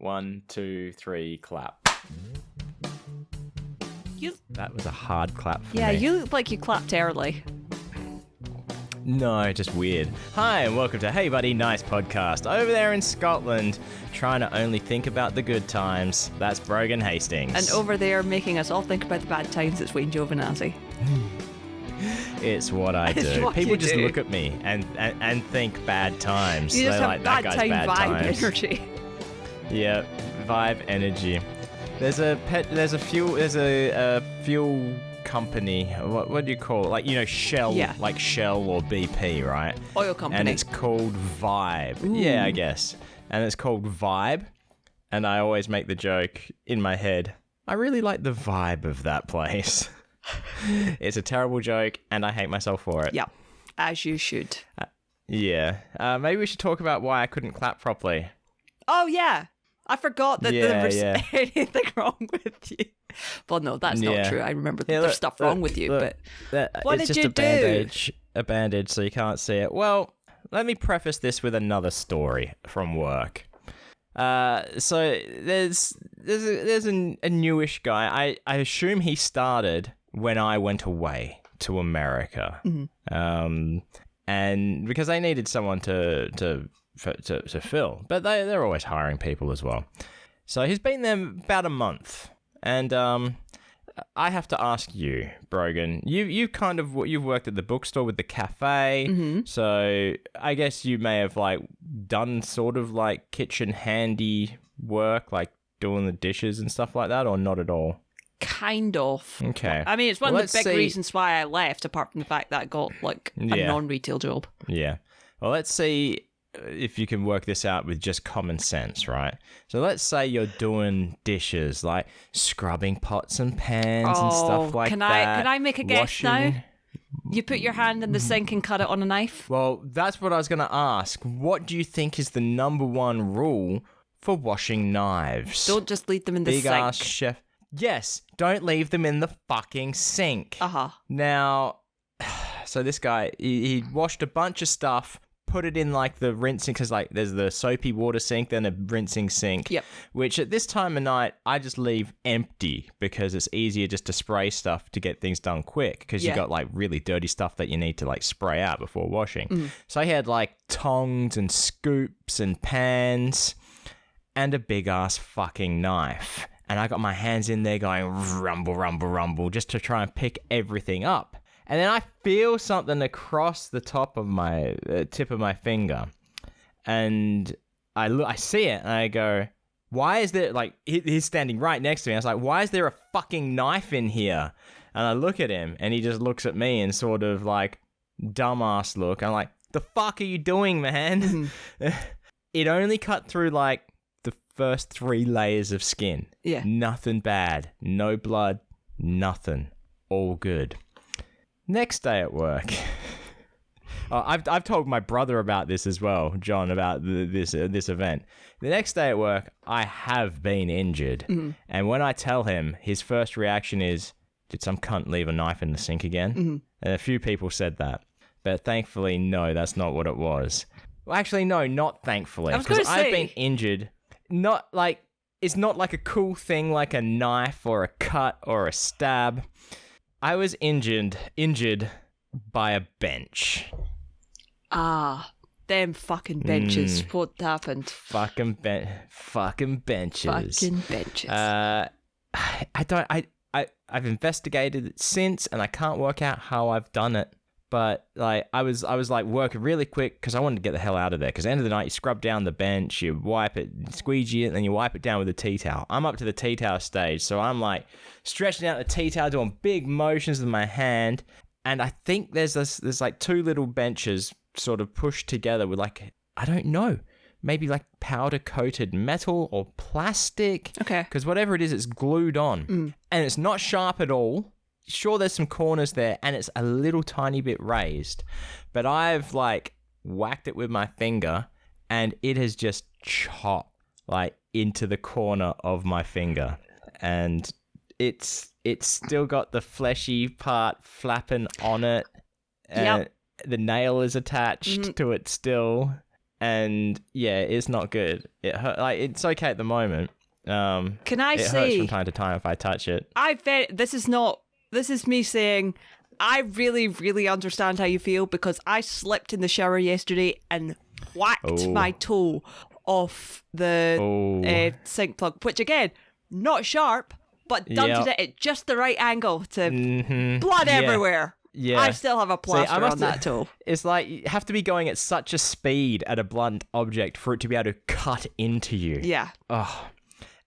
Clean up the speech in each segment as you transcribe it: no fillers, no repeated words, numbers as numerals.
1, 2, 3, clap. That was a hard clap for Yeah, me. you look like you clapped early. No, just weird. Hi, and welcome to Hey Buddy Nice Podcast. Over there in Scotland, trying to only think about the good times. That's Brogan Hastings. And over there making us all think about the bad times, it's Wayne Giovinazzi. It's what I It's do. what People you just do. look at me and think bad times. You just They're have like, bad that guy's time bad vibe times. energy. Yeah, vibe energy. There's a fuel company. What do you call it? Like, you know, Shell, Yeah. like Shell or BP, right? Oil company. And it's called Vibe. Ooh. Yeah, I guess. And it's called Vibe. And I always make the joke in my head, I really like the vibe of that place. It's a terrible joke, and I hate myself for it. Yeah, as you should. Yeah. Maybe we should talk about why I couldn't clap properly. Oh, yeah. I forgot that there was Yeah. anything wrong with you. Well, no, that's not Yeah. true. I remember Yeah, there's look, stuff wrong with you, look, but what it's did just you a do? bandage, so you can't see it. Well, let me preface this with another story from work. So there's a newish guy. I assume he started when I went away to America. Mm-hmm. And because they needed someone to fill, but they're always hiring people as well. So he's been there about a month, and I have to ask you, Brogan. You've worked at the bookstore with the cafe, Mm-hmm. so I guess you may have like done sort of like kitchen handy work, like doing the dishes and stuff like that, or not at all. Kind of. Okay. I mean, it's one Well, of the big let's see. reasons why I left, apart from the fact that I got like a Yeah. non-retail job. Yeah. Well, let's see if you can work this out with just common sense, right? So let's say you're doing dishes, like scrubbing pots and pans and stuff like can that. I make a guess washing. now? You put your hand in the sink and cut it on a knife? Well, that's what I was going to ask. What do you think is the number one rule for washing knives? Don't just leave them in the Big sink. ass chef. Yes, don't leave them in the fucking sink. Uh-huh. Now, so this guy, he washed a bunch of stuff, put it in like the rinsing, because like there's the soapy water sink, then a rinsing sink. Yep. Which at this time of night, I just leave empty because it's easier just to spray stuff to get things done quick, because Yeah. you got like really dirty stuff that you need to like spray out before washing. So I had like tongs and scoops and pans and a big ass fucking knife. And I got my hands in there going rumble, rumble, rumble, just to try and pick everything up. And then I feel something across the top of my tip of my finger. And I see it and I go, why is there, like, he's standing right next to me. I was like, why is there a fucking knife in here? And I look at him and he just looks at me and sort of like, dumbass look. I'm like, the fuck are you doing, man? It only cut through like the first 3 layers of skin. Yeah. Nothing bad. No blood. Nothing. All good. Next day at work. I've told my brother about this as well, John, about this event. The next day at work, I have been injured. And when I tell him, his first reaction is, did some cunt leave a knife in the sink again? And a few people said that. But thankfully, no, that's not what it was. Well, actually, no, not thankfully. I was gonna Because I've say- been injured. Not like, it's not like a cool thing like a knife or a cut or a stab. I was injured by a bench. Ah, them fucking benches. What happened? Fucking benches. Fucking benches. I've investigated it since, and I can't work out how I've done it. But like I was like working really quick because I wanted to get the hell out of there. Because at the end of the night, you scrub down the bench, you wipe it, squeegee it, and then you wipe it down with a tea towel. I'm up to the tea towel stage, so I'm like stretching out the tea towel, doing big motions with my hand. And I think there's like 2 little benches sort of pushed together with like, I don't know, maybe like powder coated metal or plastic. Okay. Because whatever it is, it's glued on, and it's not sharp at all. Sure, there's some corners there, and it's a little tiny bit raised, but I've like whacked it with my finger, and it has just chopped like into the corner of my finger, and it's still got the fleshy part flapping on it, and the nail is attached to it still, And yeah, it's not good. It hurt. Like, it's okay at the moment. Can I it say? Hurts from time to time if I touch it. This is me saying, I really, really understand how you feel, because I slipped in the shower yesterday and whacked my toe off the sink plug, which again, not sharp, but dunted it at just the right angle to blood everywhere. Yeah. I still have a plaster on that toe. It's like you have to be going at such a speed at a blunt object for it to be able to cut into you. Yeah. Oh.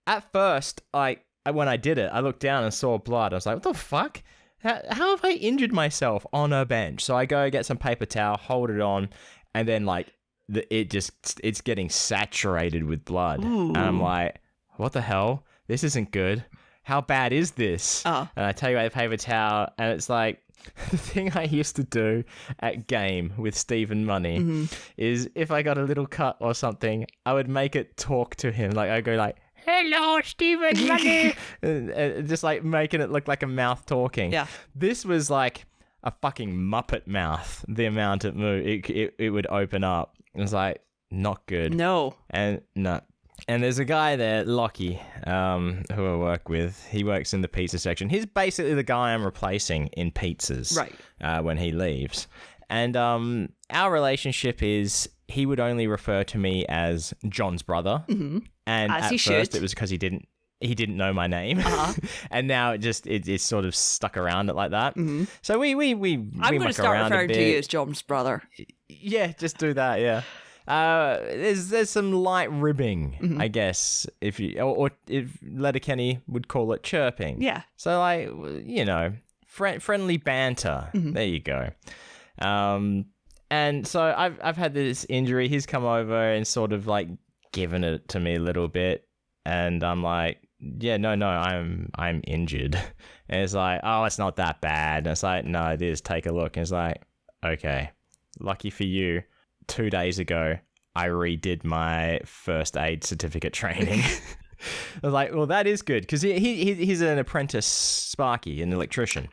At first, when I did it, I looked down and saw blood. I was like, what the fuck? How have I injured myself on a bench? So I go get some paper towel, hold it on, and then like it's getting saturated with blood. Ooh. And I'm like, what the hell? This isn't good. How bad is this? And I take away the paper towel, and it's like, the thing I used to do at game with Stephen Money is if I got a little cut or something, I would make it talk to him. Like, I'd go like, hello, Stephen Money. Just like making it look like a mouth talking. Yeah. This was like a fucking Muppet mouth, the amount it moved. It would open up. It was like, not good. No. And no. And there's a guy there, Lockie, who I work with. He works in the pizza section. He's basically the guy I'm replacing in pizzas when he leaves. And our relationship is he would only refer to me as John's brother. Mm-hmm. And as at first it was because he didn't know my name. And now it's sort of stuck around it like that. Mm-hmm. So we I'm going to start referring to you as John's brother. Yeah, just do that, yeah. There's some light ribbing, I guess, if Letterkenny would call it chirping. Yeah. So like, friendly banter. Mm-hmm. There you go. And so I've had this injury. He's come over and sort of like given it to me a little bit, and I'm like, yeah, no, I'm injured. And it's like, oh, it's not that bad. And it's like, no, it is. Take a look. And it's like, okay, lucky for you. 2 days ago, I redid my first aid certificate training. I was like, well, that is good, because he's an apprentice Sparky, an electrician.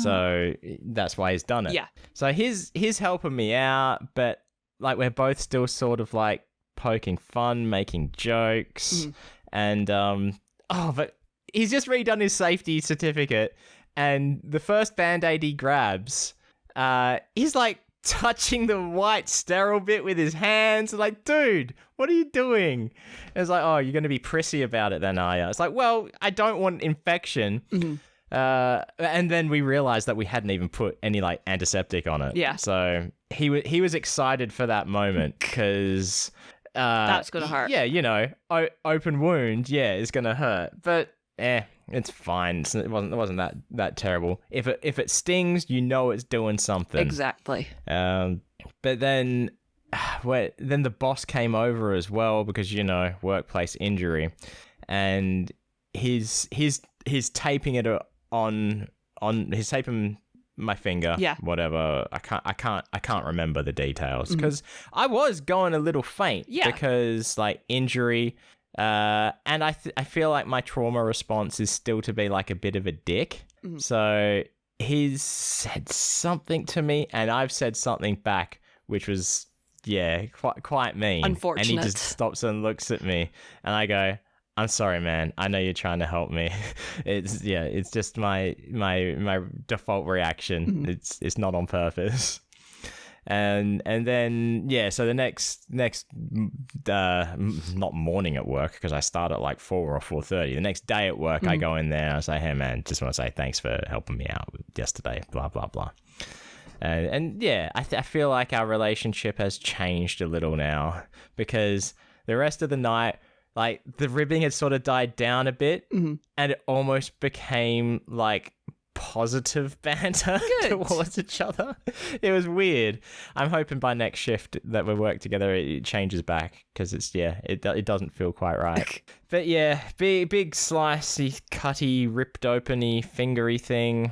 So that's why he's done it. Yeah. So he's helping me out, but like we're both still sort of like poking fun, making jokes, and but he's just redone his safety certificate, and the first Band-Aid he grabs, he's like touching the white sterile bit with his hands. Like, dude, what are you doing? And it's like, oh, you're going to be prissy about it then, are you? It's like, well, I don't want infection. Mm-hmm. And then we realized that we hadn't even put any like antiseptic on it. Yeah. So he was excited for that moment because that's going to hurt. Yeah, open wound, it's going to hurt. But it's fine. It wasn't that terrible. If it stings, it's doing something. Exactly. But then the boss came over as well because workplace injury, and he's taping it on he's taping my finger. Yeah. Whatever. I can't remember the details because I was going a little faint. Yeah. Because like injury. And I feel like my trauma response is still to be like a bit of a dick. Mm-hmm. So he's said something to me and I've said something back, which was, quite mean. Unfortunate. And he just stops and looks at me and I go, I'm sorry, man. I know you're trying to help me. It's just my default reaction. Mm-hmm. It's not on purpose. And then so the next not morning at work, because I start at like 4 or 4:30. The next day at work, I go in there and I say, hey man, just want to say thanks for helping me out yesterday, blah blah blah. And I feel like our relationship has changed a little now, because the rest of the night, like the ribbing had sort of died down a bit, and it almost became like positive banter towards each other. It was weird. I'm hoping by next shift that we work together it changes back, because it doesn't feel quite right. But big slicey, cutty, ripped openy, fingery thing.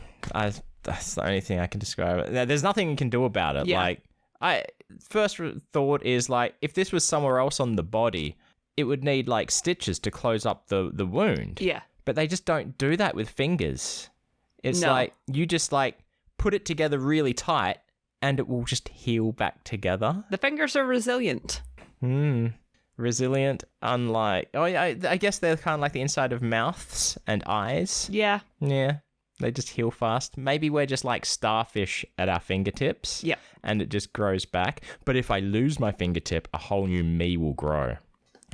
That's the only thing I can describe it. There's nothing you can do about it. Yeah. Like first thought is like, if this was somewhere else on the body, it would need like stitches to close up the wound. Yeah. But they just don't do that with fingers. It's like you just like put it together really tight and it will just heal back together. The fingers are resilient. Resilient, unlike... Oh, yeah, I guess they're kind of like the inside of mouths and eyes. Yeah. Yeah. They just heal fast. Maybe we're just like starfish at our fingertips. Yep. And it just grows back. But if I lose my fingertip, a whole new me will grow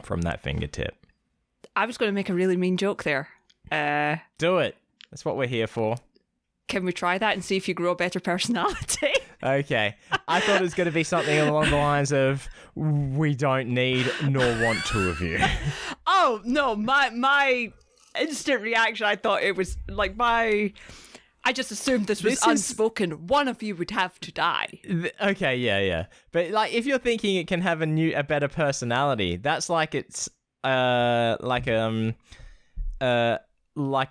from that fingertip. I was going to make a really mean joke there. Do it. That's what we're here for. Can we try that and see if you grow a better personality? Okay. I thought it was going to be something along the lines of, we don't need nor want two of you. Oh, no. My instant reaction, I thought it was like I just assumed this was unspoken. One of you would have to die. Okay, yeah. But like, if you're thinking it can have a better personality, that's like it's like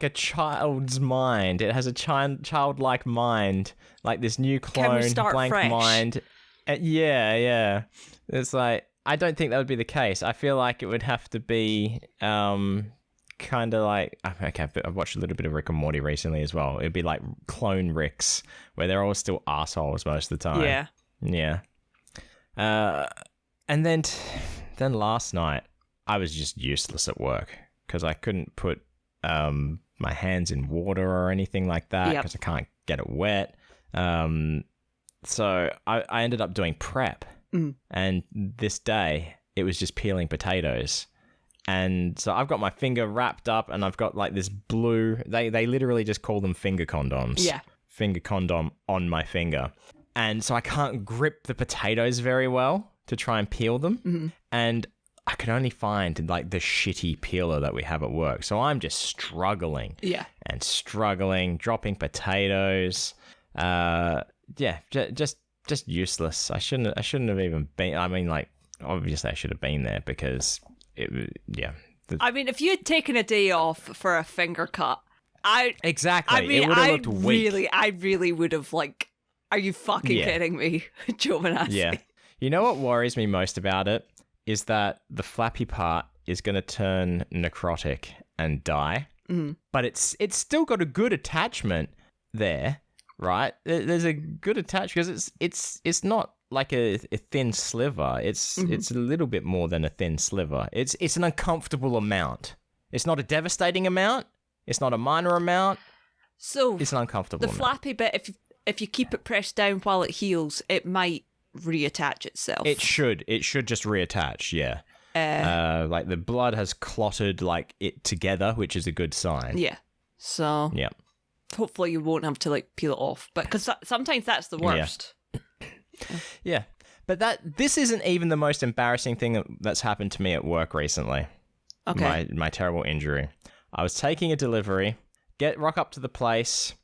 a child's mind. It has a childlike mind, like this new clone blank fresh? mind. Yeah. It's like, I don't think that would be the case. I feel like it would have to be kind of like, okay, I've watched a little bit of Rick and Morty recently as well. It'd be like clone Ricks, where they're all still assholes most of the time. Yeah. And then last night, I was just useless at work because I couldn't put my hands in water or anything like that because I can't get it wet. So I ended up doing prep. And this day, it was just peeling potatoes. And so I've got my finger wrapped up and I've got like this blue... They literally just call them finger condoms. Yeah. Finger condom on my finger. And so I can't grip the potatoes very well to try and peel them. Mm-hmm. And I could only find like the shitty peeler that we have at work. So I'm just struggling. Yeah. And struggling, dropping potatoes. Just useless. I shouldn't have even been. I mean, like, obviously I should have been there because I mean, if you had taken a day off for a finger cut, Exactly. It would have looked weak. I really would have, like, are you fucking kidding me, Joe Manassi? Yeah. You know what worries me most about it is that the flappy part is going to turn necrotic and die. Mm. But it's still got a good attachment there, right? There's a good attachment because it's not like a thin sliver. It's a little bit more than a thin sliver. It's an uncomfortable amount. It's not a devastating amount. It's not a minor amount. So it's an uncomfortable amount. The flappy bit, if you keep it pressed down while it heals, it might reattach itself. It should just reattach, yeah. Like the blood has clotted like it together, which is a good sign. Yeah. So yeah. Hopefully you won't have to like peel it off, but because sometimes that's the worst. Yeah. But this isn't even the most embarrassing thing that's happened to me at work recently. Okay. My terrible injury. I was taking a delivery, rock up to the place,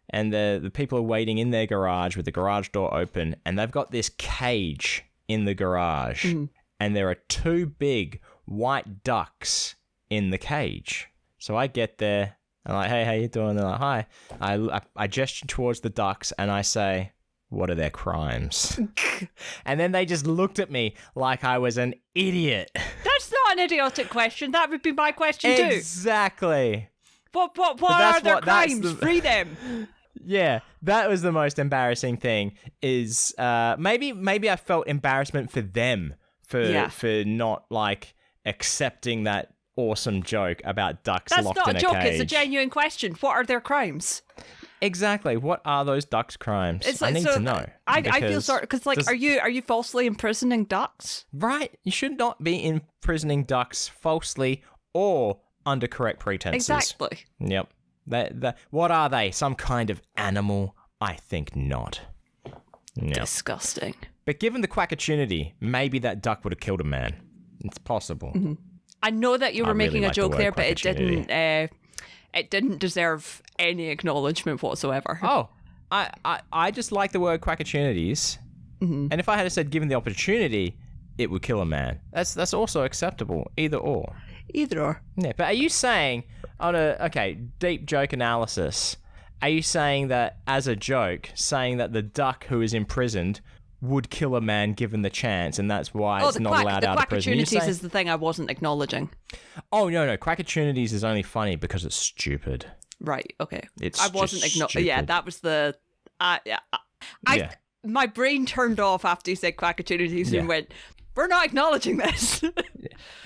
and the people are waiting in their garage with the garage door open, and they've got this cage in the garage, and there are two big white ducks in the cage. So I get there, and I'm like, hey, how you doing? They're like, hi. I gesture towards the ducks, and I say, what are their crimes? And then they just looked at me like I was an idiot. That's not an idiotic question. That would be my question too. Exactly. What are their crimes? Free them. Yeah, that was the most embarrassing thing. Is maybe I felt embarrassment for them for not like accepting that awesome joke about ducks locked in a cage. That's not a joke. It's a genuine question. What are their crimes? Exactly. What are those ducks' crimes? I need to know. I feel sorry because, like, are you falsely imprisoning ducks? Right. You should not be imprisoning ducks falsely or under correct pretenses. Exactly. Yep. What are they? Some kind of animal? I think not. Yep. Disgusting. But given the quack opportunity, maybe that duck would have killed a man. It's possible. Mm-hmm. I know that you were making a joke there, but it didn't deserve any acknowledgement whatsoever. Oh, I just like the word quackatunities. Mm-hmm. And if I had said given the opportunity, it would kill a man. That's also acceptable. Either or. Either or. Yeah, but are you saying, deep joke analysis, are you saying that as a joke, saying that the duck who is imprisoned would kill a man given the chance, and that's why it's not allowed out of prison? The quackatunities is the thing I wasn't acknowledging. Oh, no. Quackatunities is only funny because it's stupid. Right, okay. I wasn't acknowledging. Yeah, that was the... My brain turned off after you said quackatunities and went, We're not acknowledging this.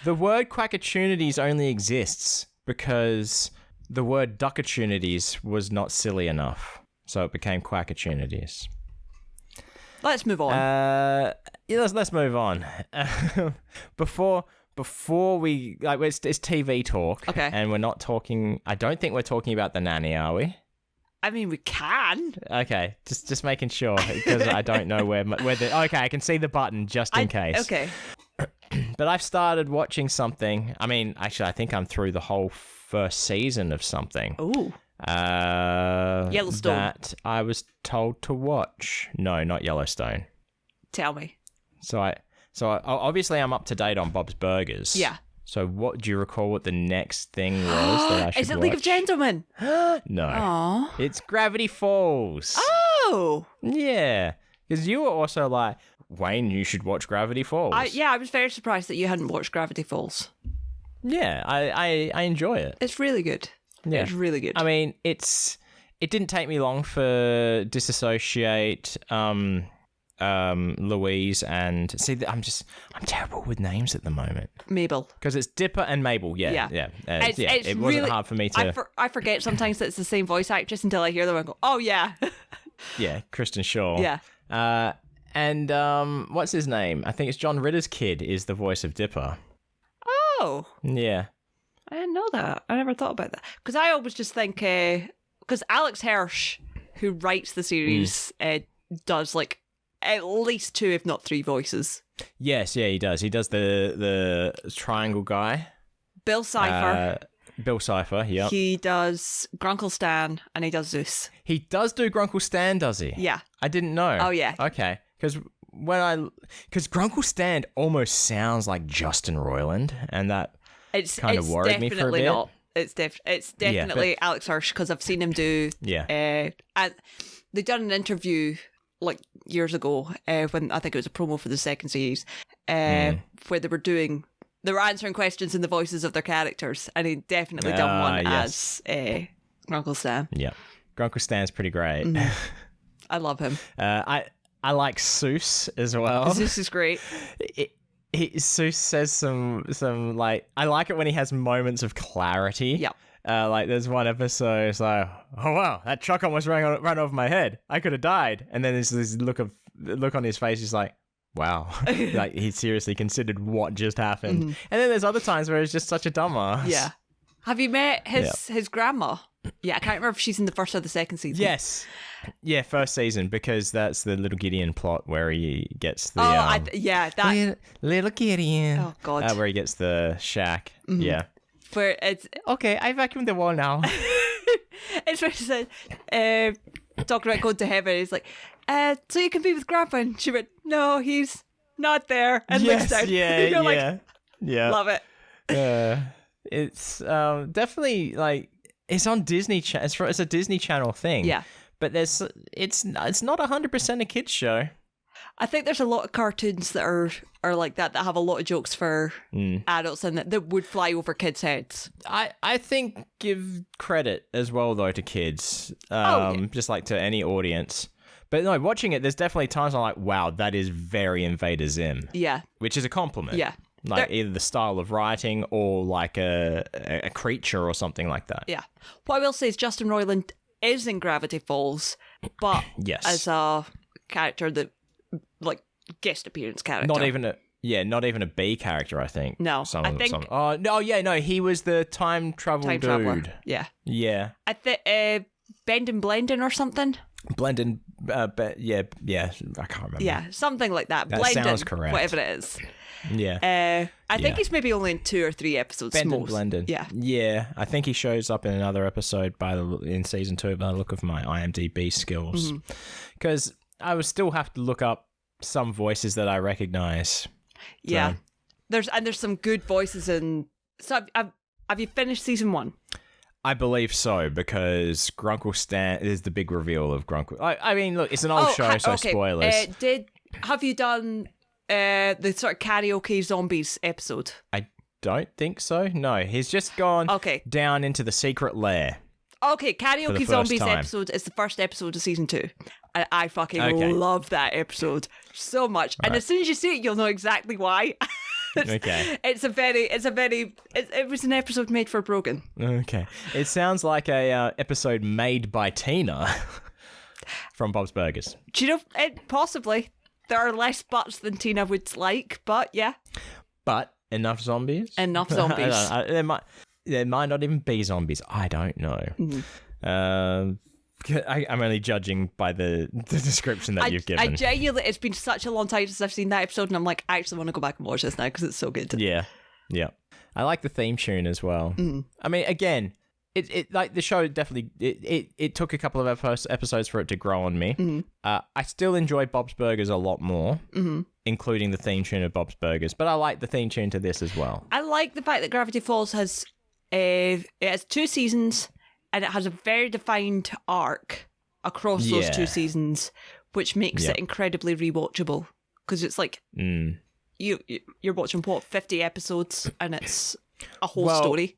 The word quackatunities only exists because the word duckatunities was not silly enough. So it became quackatunities. Let's move on. Let's move on. Before we it's TV talk. Okay. And we're not talking. I don't think we're talking about the nanny, are we? I mean, we can. Okay, just making sure because I don't know where the. Okay, I can see the button just in case. Okay. But I've started watching something. I mean, actually, I think I'm through the whole first season of something. Ooh. Yellowstone. That I was told to watch. No, not Yellowstone. Tell me. So obviously I'm up to date on Bob's Burgers. Yeah. So what do you recall what the next thing was that I should watch? Is it League of Gentlemen? No. Aww. It's Gravity Falls. Oh. Yeah. Because you were also like, Wayne, you should watch Gravity Falls. I was very surprised that you hadn't watched Gravity Falls. Yeah, I enjoy it. It's really good. Yeah. It's really good. I mean, it didn't take me long for Disassociate, Louise, and see, I'm terrible with names at the moment. Mabel. Because it's Dipper and Mabel. Yeah. It wasn't hard for me to. I forget sometimes that it's the same voice actress until I hear them and go, oh yeah. Yeah, Kristen Shaw. Yeah. And what's his name? I think it's John Ritter's kid is the voice of Dipper. Oh. Yeah. I didn't know that. I never thought about that. Because I always just think, because Alex Hirsch, who writes the series, does like at least 2, if not 3 voices. Yes, yeah, he does. He does the triangle guy. Bill Cipher. Bill Cipher, yeah. He does Grunkle Stan, and he does Zeus. He does do Grunkle Stan, does he? Yeah. I didn't know. Oh, yeah. Okay. Because Grunkle Stan almost sounds like Justin Roiland, and that kind of worried me for a bit. Not. It's definitely Alex Hirsch, because I've seen him do. Yeah. And they've done an interview like years ago when I think it was a promo for the second series, where they were answering questions in the voices of their characters, and he definitely done one as Grunkle Stan. Yeah, Grunkle Stan's pretty great. I love him. I like Seuss as well. Seuss is great. Seuss says some like, I like it when he has moments of clarity. Yeah. Like there's one episode, it's like, oh wow, that truck almost ran over my head. I could have died. And then there's this look on his face. He's like, wow, like he seriously considered what just happened. And then there's other times where he's just such a dumbass. Yeah. Have you met his grandma? Yeah, I can't remember if she's in the first or the second season. Yes. Yeah, first season, because that's the Little Gideon plot where he gets the Little Gideon. Oh God, where he gets the shack. Yeah, where it's okay. I vacuumed the wall now. It's where she said, talking about going to heaven. He's like, so you can be with Grandpa, and she went, no, he's not there, and looks down. Yeah, love it. It's definitely like it's on Disney. It's a Disney Channel thing. Yeah. But it's not 100% a kids show. I think there's a lot of cartoons that are like that have a lot of jokes for adults and that would fly over kids' heads. I think give credit as well though to kids, just like to any audience. But no, watching it, there's definitely times I'm like, wow, that is very Invader Zim. Yeah, which is a compliment. Yeah, like either the style of writing or like a creature or something like that. Yeah, what I will say is Justin Roiland is in Gravity Falls, but as a character that, like, guest appearance character. Not even a B character, I think. No, he was the time traveler. Yeah. Yeah. I think Bending Blending or something. Blending, I can't remember. Yeah, something like that. That Blending, sounds correct. Whatever it is. Yeah. I think he's maybe only in 2 or 3 episodes. Blended. Yeah. Yeah. I think he shows up in another episode in season 2 by the look of my IMDb skills. Because I would still have to look up some voices that I recognize. Yeah. So. There's some good voices in. So have you finished season 1? I believe so, because Grunkle Stan is the big reveal of Grunkle. I mean, look, it's an old show, so spoilers. Have you done the sort of karaoke zombies episode? I don't think so. No, he's just gone down into the secret lair. Okay, karaoke zombies episode is the first episode of season 2. And I fucking love that episode so much. And as soon as you see it, you'll know exactly why. Okay. It was an episode made for Brogan. Okay. It sounds like a episode made by Tina from Bob's Burgers. Do you know, possibly. There are less butts than Tina would like, but yeah. But enough zombies? Enough zombies. There might not even be zombies. I don't know. I'm only judging by the description that you've given. I genuinely, it's been such a long time since I've seen that episode, and I'm like, I actually want to go back and watch this now because it's so good. Yeah. I like the theme tune as well. I mean, again, it like the show definitely it took a couple of episodes for it to grow on me. I still enjoy Bob's Burgers a lot more, including the theme tune of Bob's Burgers, but I like the theme tune to this as well. I like the fact that Gravity Falls has 2 seasons. And it has a very defined arc across those 2 seasons, which makes it incredibly rewatchable. Because it's like, you're watching, 50 episodes, and it's a whole story.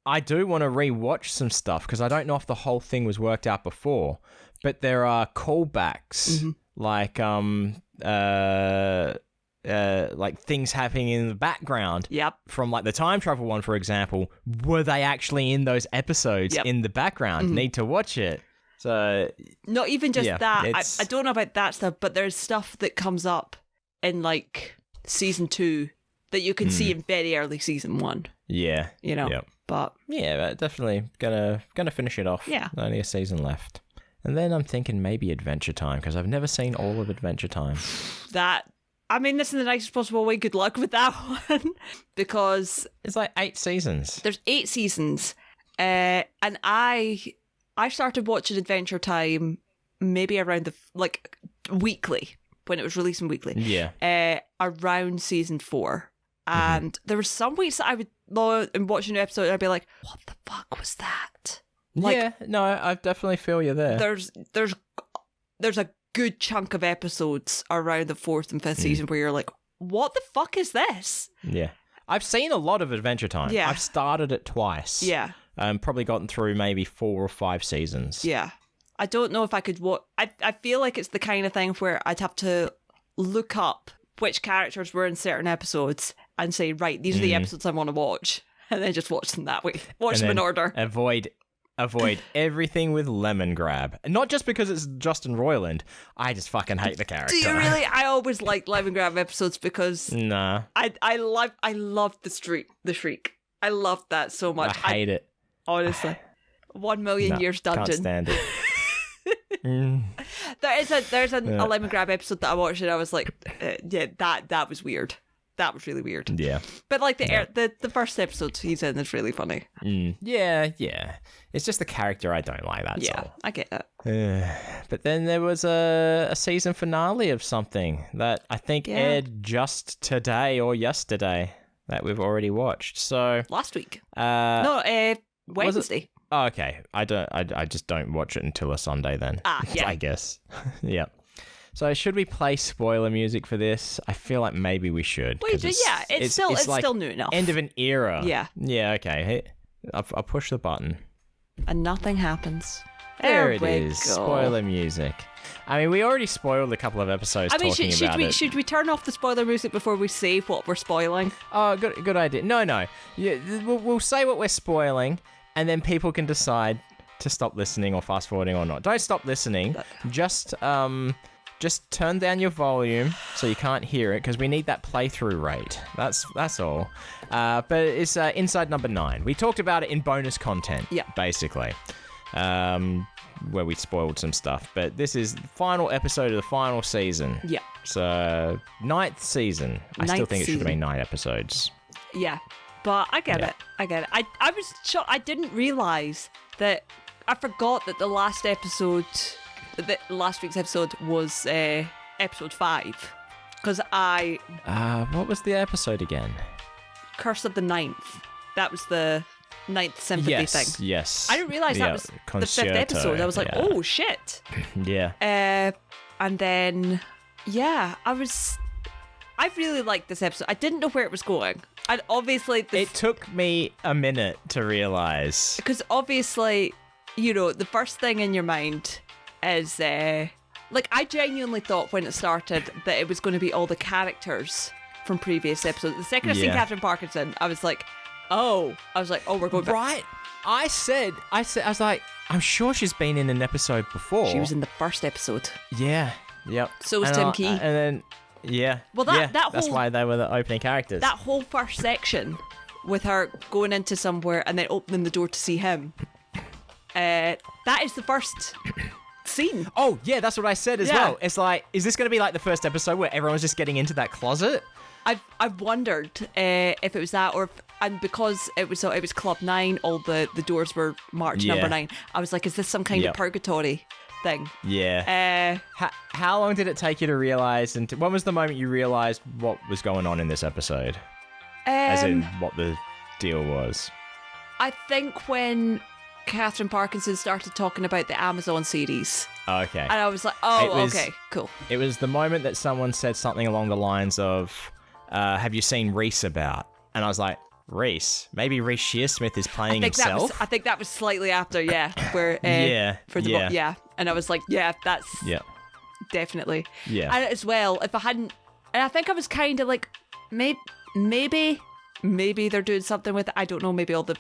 I do want to rewatch some stuff, because I don't know if the whole thing was worked out before, but there are callbacks, like things happening in the background. From like the time travel one, for example. Were they actually in those episodes in the background? Need to watch it. So not even just that. I don't know about that stuff, but there's stuff that comes up in like season 2 that you can see in very early season 1. Yeah. You know. But definitely gonna finish it off. Yeah. Only a season left. And then I'm thinking maybe Adventure Time, because I've never seen all of Adventure Time. I mean, this in the nicest possible way. Good luck with that one. Because it's like 8 seasons. There's 8 seasons. And I started watching Adventure Time maybe around weekly, when it was releasing weekly. Yeah. Around season 4. And there were some weeks that I would go and watch an episode and I'd be like, what the fuck was that? I definitely feel you there. There's a good chunk of episodes around the 4th and 5th season where you're like, what the fuck is this? Yeah. I've seen a lot of Adventure Time. Yeah. I've started it twice. Yeah. Probably gotten through maybe 4 or 5 seasons. Yeah. I don't know if I could watch. I feel like it's the kind of thing where I'd have to look up which characters were in certain episodes and say, right, these are the episodes I want to watch. And then just watch them that way. Watch them in order. Avoid everything with Lemon Grab. And not just because it's Justin Roiland. I just fucking hate the character. Do you really? I always like Lemon Grab episodes because nah. I love the Shriek. I love that so much. I hate it. Honestly. 1 million years dungeon. Can't stand it. There's a Lemon Grab episode that I watched and I was like, that was weird. That was really weird. Yeah. But like the first episode he's in is really funny. Yeah. It's just the character I don't like, that's all. I get that. But then there was a season finale of something that I think aired just today or yesterday that we've already watched. So last week. Wednesday. Oh, okay. I just don't watch it until a Sunday then. I guess. Yeah. So should we play spoiler music for this? I feel like maybe we should. It's still new enough. End of an era. Yeah. Yeah, okay. Hey, I'll push the button. And nothing happens. There it is. Go. Spoiler music. I mean, we already spoiled a couple of episodes talking about it. Should we turn off the spoiler music before we say what we're spoiling? Oh, good idea. No. Yeah, we'll say what we're spoiling, and then people can decide to stop listening or fast forwarding or not. Don't stop listening. Just turn down your volume so you can't hear it, because we need that playthrough rate. That's all. But it's Inside Number 9. We talked about it in bonus content, basically, where we spoiled some stuff. But this is the final episode of the final season. Yeah. So, 9th season. I still think it should have been 9 episodes. Yeah. But I get it. I was shocked. I didn't realise that. I forgot that the last week's episode was episode 5, because what was the episode again? Curse of the Ninth. That was the 9th sympathy thing. Yes. I didn't realise that was the 5th episode. I was like, oh shit. Yeah. And then I really liked this episode. I didn't know where it was going. And obviously it took me a minute to realise. Because obviously, the first thing in your mind is like, I genuinely thought when it started that it was going to be all the characters from previous episodes. The second I seen Catherine Parkinson, I was like, oh, we're going back. Right. I was like, I'm sure she's been in an episode before. She was in the first episode. Yeah. Yep. So was Tim Key. And then, yeah. Well, that's why they were the opening characters. That whole first section with her going into somewhere and then opening the door to see him. That is the first scene. Oh, yeah, that's what I said as well. It's like, is this going to be like the first episode where everyone's just getting into that closet? I've wondered if it was that, or and because it was Club 9, all the doors were March number 9. I was like, is this some kind of purgatory thing? Yeah. How long did it take you to realize? And when was the moment you realized what was going on in this episode? As in what the deal was. I think when Catherine Parkinson started talking about the Amazon series. Okay. And I was like, okay, cool. It was the moment that someone said something along the lines of, have you seen Reese about? And I was like, Reese? Maybe Reese Shearsmith is playing himself? I think that was slightly after, where and I was like, that's definitely. Yeah. And as well, if I hadn't, and I think I was kind of like, maybe they're doing something with it. I don't know. Maybe all the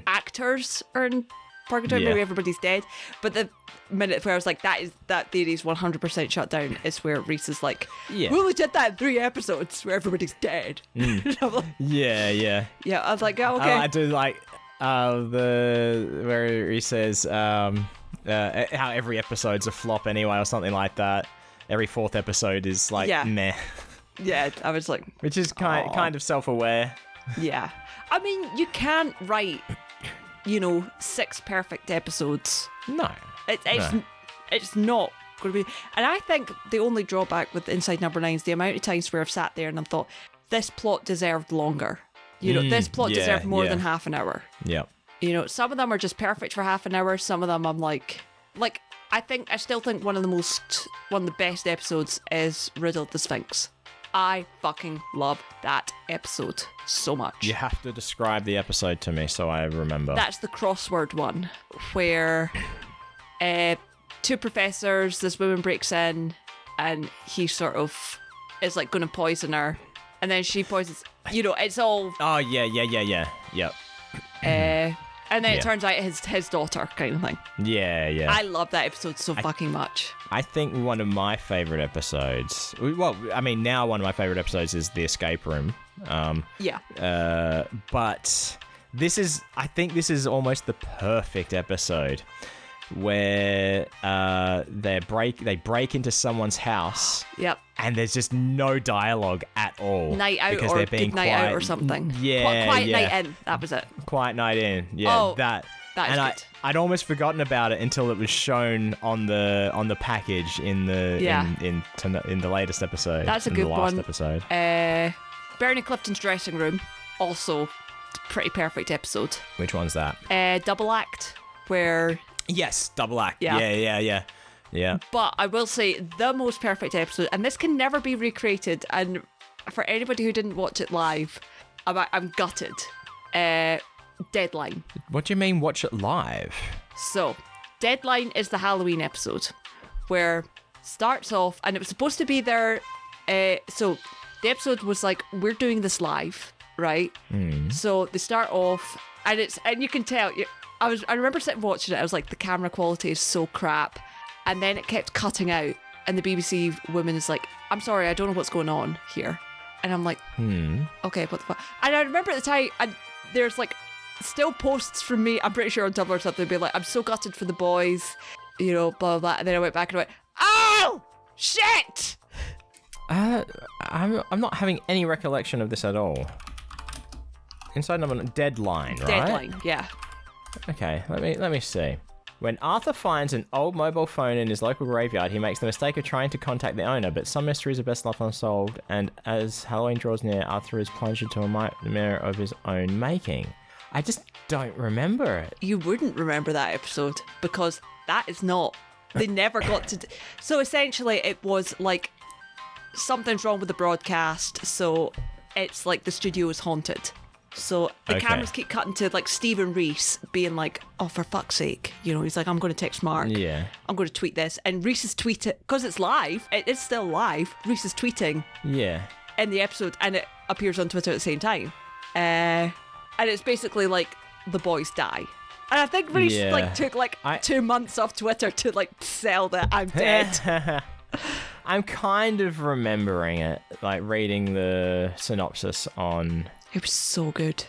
actors are in purgatory. Maybe everybody's dead. But the minute where I was like, that theory is 100% shut down, is where Reese is like, we only did that in 3 episodes where everybody's dead. Like, yeah. I was like, oh, okay. I do like where he says how every episode's a flop anyway, or something like that. Every 4th episode is like meh. Yeah, I was like, which is kind of self-aware. Yeah. I mean, you can't write, 6 perfect episodes. No. It's not going to be. And I think the only drawback with Inside Number 9 is the amount of times where I've sat there and I've thought, this plot deserved longer. This plot deserved more than half an hour. Yeah. Some of them are just perfect for half an hour. Some of them I'm like, I still think one of the best episodes is Riddled the Sphinx. I fucking love that episode so much. You have to describe the episode to me so I remember. That's the crossword one, where 2 professors, this woman breaks in, and he sort of is like going to poison her, and then she poisons. It's all. Oh yep. And then it turns out his daughter, kind of thing. Yeah. I love that episode so fucking much. I think one of my favourite episodes... Well, I mean, now one of my favourite episodes is The Escape Room. But I think this is almost the perfect episode where they break into someone's house. Yep. And there's just no dialogue at all. Night out because or good night out or something. Yeah. Quiet night in. That was it. Quiet night in. Yeah. Oh, that is and good. I'd almost forgotten about it until it was shown on the package in the latest episode. That's a good one. The last episode. Bernie Clifton's dressing room, also pretty perfect episode. Which one's that? Double act, where. Yes, double act. Yeah. But I will say the most perfect episode, and this can never be recreated. And for anybody who didn't watch it live, I'm gutted. Deadline. What do you mean watch it live? So, Deadline is the Halloween episode where starts off, and it was supposed to be their. So the episode was like, we're doing this live, right? So they start off, and you can tell. I remember sitting watching it. I was like, the camera quality is so crap, and then it kept cutting out, and the BBC woman is like, I'm sorry, I don't know what's going on here, and I'm like, okay, what the fuck? And I remember at the time, and there's like still posts from me, I'm pretty sure on Tumblr or something, being like, I'm so gutted for the boys, blah blah blah, and then I went back and I went, oh shit. I'm not having any recollection of this at all. Inside Number Deadline, right? Deadline, yeah. Okay, let me see. When Arthur finds an old mobile phone in his local graveyard, he makes the mistake of trying to contact the owner, but some mysteries are best left unsolved, and as Halloween draws near, Arthur is plunged into a nightmare of his own making. I just don't remember it. You wouldn't remember that episode, because that is not... They never got to... So essentially, it was like, something's wrong with the broadcast, so it's like the studio is haunted. So the Okay. cameras keep cutting to like Steve and Reese being like, oh, for fuck's sake. You know, he's like, I'm going to text Mark. Yeah. I'm going to tweet this. And Reese is tweeting, because it's live, it is still live. Reese is tweeting Yeah. in the episode and it appears on Twitter at the same time. And it's basically like the boys die. And I think Reese like took like 2 months off Twitter to like sell that I'm dead. I'm kind of remembering it, like reading the synopsis on It was so good.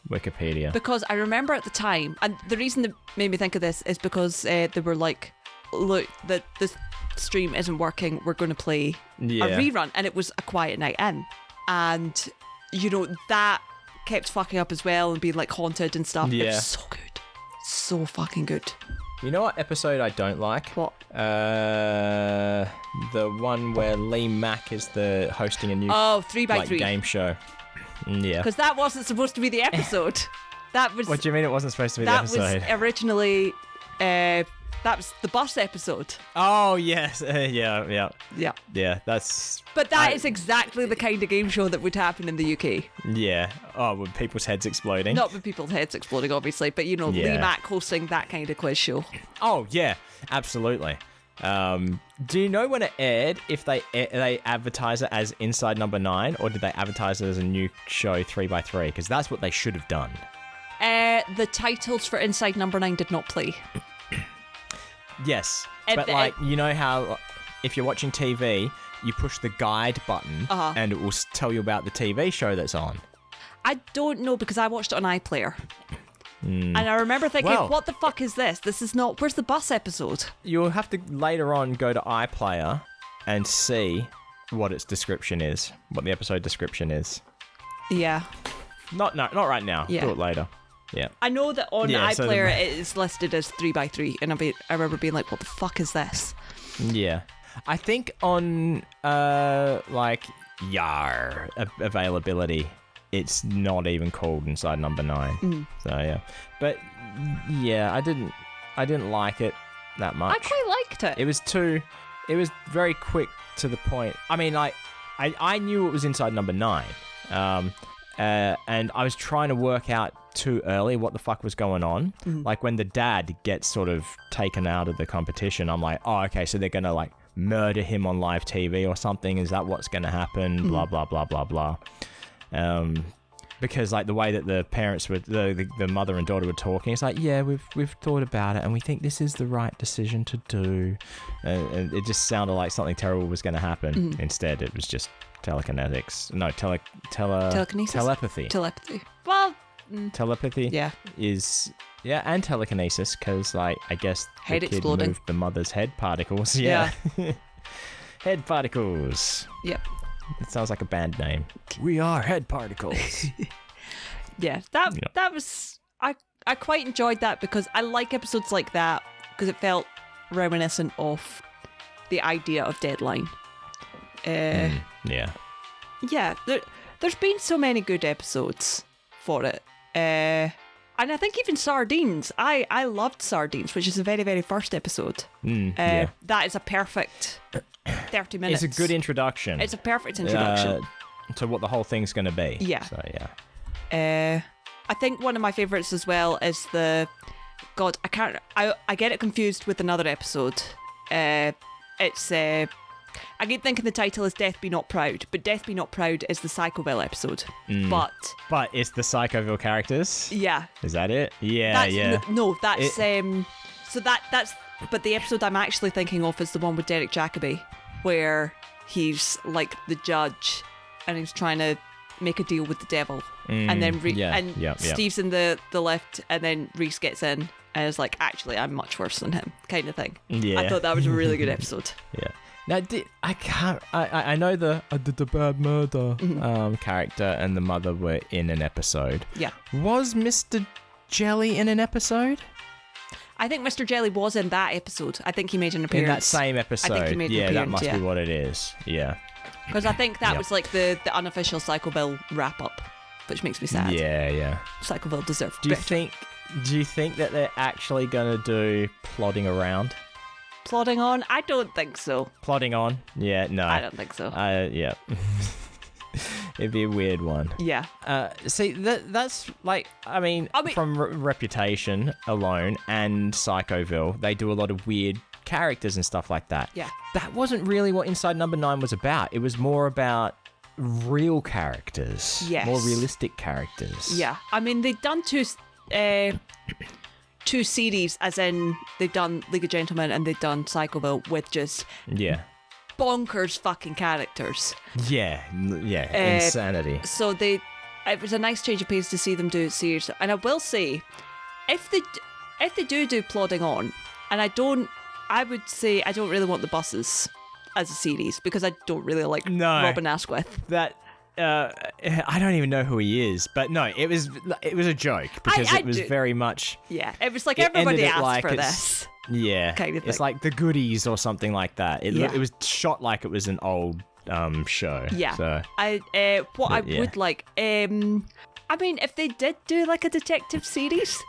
Wikipedia. Because I remember at the time, and the reason that made me think of this is because they were like, look, this stream isn't working, we're going to play a rerun. And it was A Quiet Night In. And, you know, that kept fucking up as well and being like haunted and stuff. Yeah. It was so good. So fucking good. You know what episode I don't like? What? The one where Lee Mack is hosting a new 3x3 game show. Yeah. Because that wasn't supposed to be the episode. That was. What do you mean it wasn't supposed to be the episode? That was originally. That was the bus episode. Oh yes, yeah. That's. But that is exactly the kind of game show that would happen in the UK. Yeah. Oh, with people's heads exploding. Not with people's heads exploding, obviously, but you know, Lee Mack hosting that kind of quiz show. Oh yeah, absolutely. Do you know when it aired? If they advertise it as Inside Number 9, or did they advertise it as a new show 3x3? Because that's what they should have done. The titles for Inside Number 9 did not play. Yes, but like, you know how if you're watching TV, you push the guide button and it will tell you about the TV show that's on. I don't know because I watched it on iPlayer. And I remember thinking, what the fuck is this? This is not... Where's the bus episode? You'll have to later on go to iPlayer and see what its description is, what the episode description is. Yeah. Not right now. Yeah. Do it later. Yeah. I know that on iPlayer it is listed as 3x3, and I remember being like, what the fuck is this? Yeah. I think on availability, it's not even called Inside Number 9. So yeah. But yeah, I didn't like it that much. I quite liked it. It was very quick to the point. I mean, like, I knew it was Inside Number 9. And I was trying to work out too early what the fuck was going on. Like when the dad gets sort of taken out of the competition, I'm like, oh, okay, so they're going to like murder him on live TV or something. Is that what's going to happen? Blah, blah, blah, blah, blah. Because like the way that the parents were, the mother and daughter were talking, it's like, yeah, we've thought about it and we think this is the right decision to do. And it just sounded like something terrible was going to happen. Instead, it was just telekinetics. No, telekinesis? Telepathy. Well, telepathy. Yeah. And telekinesis, because like I guess head the kid exploding. moved the mother's head particles. Yeah. Head particles. Yep. It sounds like a band name. We are head particles. Yeah, that was... I quite enjoyed that because I like episodes like that because it felt reminiscent of the idea of Deadline. Yeah. Yeah, there's been so many good episodes for it. And I think even Sardines. I loved Sardines, which is the very, very first episode. That is a perfect 30 minutes. It's a good introduction. It's a perfect introduction. To what the whole thing's going to be. Yeah. So, yeah. I think one of my favourites as well is I get it confused with another episode. I keep thinking the title is Death Be Not Proud, but Death Be Not Proud is the Psychoville episode. But it's the Psychoville characters? Yeah. Is that it? Yeah. But the episode I'm actually thinking of is the one with Derek Jacobi, where he's like the judge and he's trying to make a deal with the devil. And then Steve's in the lift and then Reese gets in and is like, actually, I'm much worse than him, kind of thing. Yeah. I thought that was a really good episode. Yeah. Now, I know the bad murder character and the mother were in an episode. Yeah. Was Mr. Jelly in an episode? I think Mr. Jelly was in that episode. I think he made an appearance. In that same episode. I think he made an appearance, that must be what it is. Yeah. Because I think that was like the unofficial Psychoville wrap-up, which makes me sad. Yeah. Psychoville deserved Do you better. think that they're actually going to do Plodding Around? Plodding on? I don't think so. Plodding on? Yeah, no. I don't think so. Yeah. It'd be a weird one. Yeah. See, that's like, I mean from Reputation alone and Psychoville, they do a lot of weird characters and stuff like that. Yeah. That wasn't really what Inside Number 9 was about. It was more about real characters. Yes. More realistic characters. Yeah. I mean, they've done two series, as in they've done League of Gentlemen and they've done Psychoville with just bonkers fucking characters. Yeah, insanity. So it was a nice change of pace to see them do it series. And I will say, if they do Plodding On, and I would say I don't really want the buses as a series because I don't really like Robin Asquith. That I don't even know who he is, but no, it was a joke because it was very much. Yeah, it was like everybody asked for this. Yeah, kind of thing. It's like The Goodies or something like that. It was shot like it was an old show. Yeah. So, I would like. I mean, if they did do like a detective series,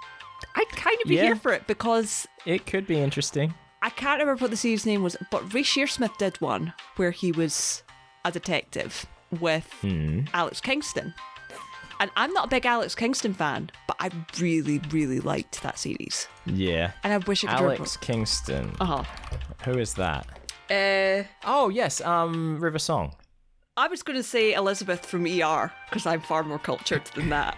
I'd kind of be here for it because it could be interesting. I can't remember what the series name was, but Ray Shearsmith did one where he was a detective with Alex Kingston. And I'm not a big Alex Kingston fan, but I really, really liked that series. Yeah. And I wish I could Alex Kingston. Uh-huh. Who is that? Oh, yes, River Song. I was going to say Elizabeth from ER, because I'm far more cultured than that.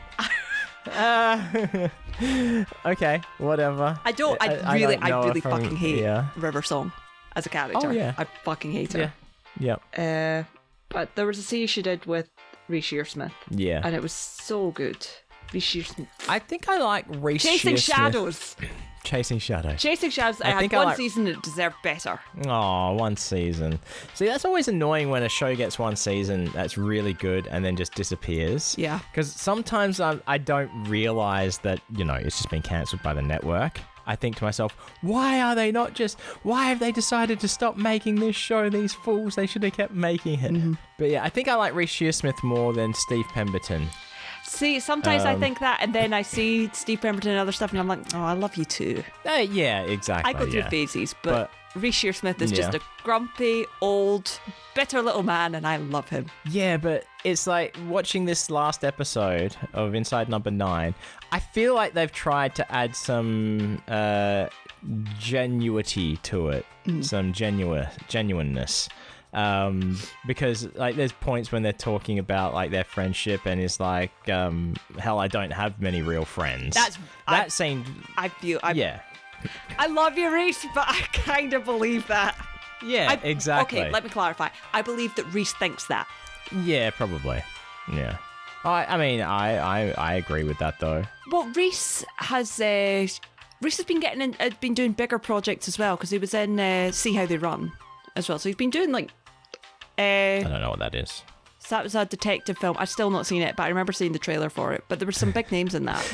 Okay, whatever. I really fucking hate River Song as a character. Oh, yeah. I fucking hate her. Yeah. Yep. But there was a series she did with Ray Shearsmith. Yeah. And it was so good. Ray Shearsmith. I think I like Ray Chasing Shearsmith. Shadows. Chasing Shadows. Chasing Shadows, I had one season that deserved better. Oh, one season. See, that's always annoying when a show gets one season that's really good and then just disappears. Yeah. Because sometimes I don't realise that, it's just been cancelled by the network. I think to myself, why have they decided to stop making this show, these fools? They should have kept making it. Mm-hmm. But yeah, I think I like Reece Shearsmith more than Steve Pemberton. See, sometimes I think that, and then I see Steve Pemberton and other stuff, and I'm like, oh, I love you too. Yeah, exactly. I go through phases, but Reece Shearsmith is just a grumpy, old, bitter little man, and I love him. Yeah, but it's like watching this last episode of Inside Number 9, I feel like they've tried to add some genuity to it, some genuineness. Because like there's points when they're talking about like their friendship and it's like hell, I don't have many real friends. That scene I love you, Reece, but I kind of believe that. Yeah, exactly. Okay, let me clarify. I believe that Reece thinks that. Yeah, probably. Yeah. I mean, I agree with that though. Well, Reece has been been doing bigger projects as well because he was in See How They Run as well. So he's been doing like. I don't know what that is. So that was a detective film. I've still not seen it, but I remember seeing the trailer for it. But there were some big names in that.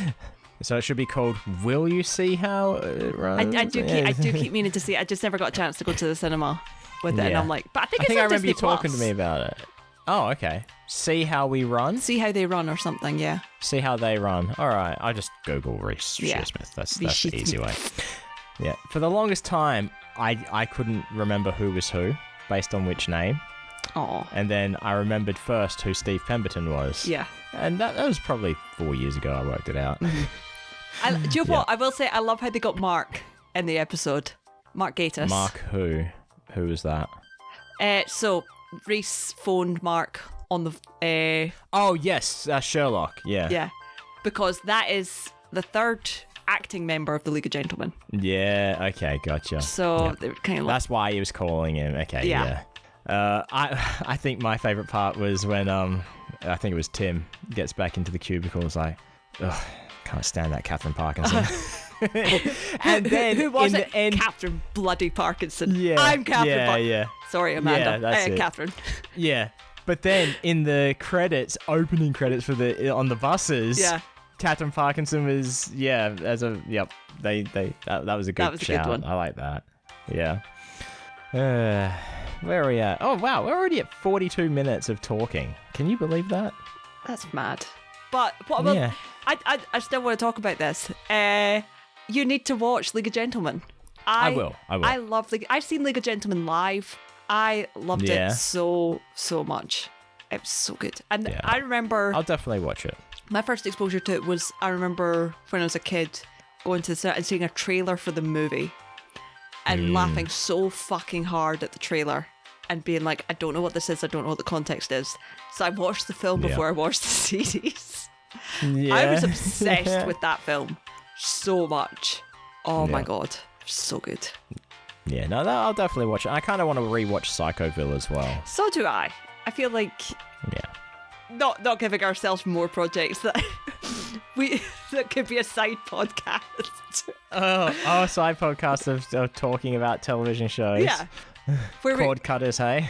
So it should be called Will You See How It Runs? I do keep meaning to see it. I just never got a chance to go to the cinema with it. And I'm like, but I think I remember Disney you talking Plus. to me about it. Oh, okay. See How We Run? See How They Run or something, yeah. See How They Run. All right. I'll just Google Reece Shearsmith. That's the easy way. Yeah. For the longest time, I couldn't remember who was who based on which name. Oh. And then I remembered first who Steve Pemberton was. Yeah. And that was probably 4 years ago I worked it out. Mm-hmm. Do you know what? I will say I love how they got Mark in the episode. Mark Gatiss. Mark who? Who was that? So Reece phoned Mark on the... Oh, yes. Sherlock. Yeah. Yeah. Because that is the third acting member of the League of Gentlemen. Yeah, okay, gotcha. So they were kind of like... That's why he was calling him. Okay, yeah. I think my favourite part was when I think it was Tim gets back into the cubicle and was like, ugh, can't stand that Catherine Parkinson. And then who was in it? The end, Catherine bloody Parkinson. Yeah, I'm Catherine Parkinson. Yeah. Sorry, Amanda. Yeah, that's it. Catherine. Yeah. But then in the credits, opening credits for on the buses, Catherine Parkinson was that was a good shout. Good one. I like that. Yeah. Where are we at? Oh wow, we're already at 42 minutes of talking. Can you believe that? That's mad. But what about? I still want to talk about this. You need to watch League of Gentlemen. I will. I love I've seen League of Gentlemen live. I loved it so much. It was so good. And Yeah. I remember I'll definitely watch it. my first exposure to it was, I remember when I was a kid going to the cinema and seeing a trailer for the movie and laughing so fucking hard at the trailer and being like, I don't know what this is, I don't know what the context is. So I watched the film before I watched the series. Yeah. I was obsessed with that film so much. Oh my god, so good. Yeah, no, I'll definitely watch it. I kind of want to rewatch Psychoville as well. So do I. I feel like not giving ourselves more projects that that could be a side podcast. Side podcast of talking about television shows. Yeah. Cord cutters, hey?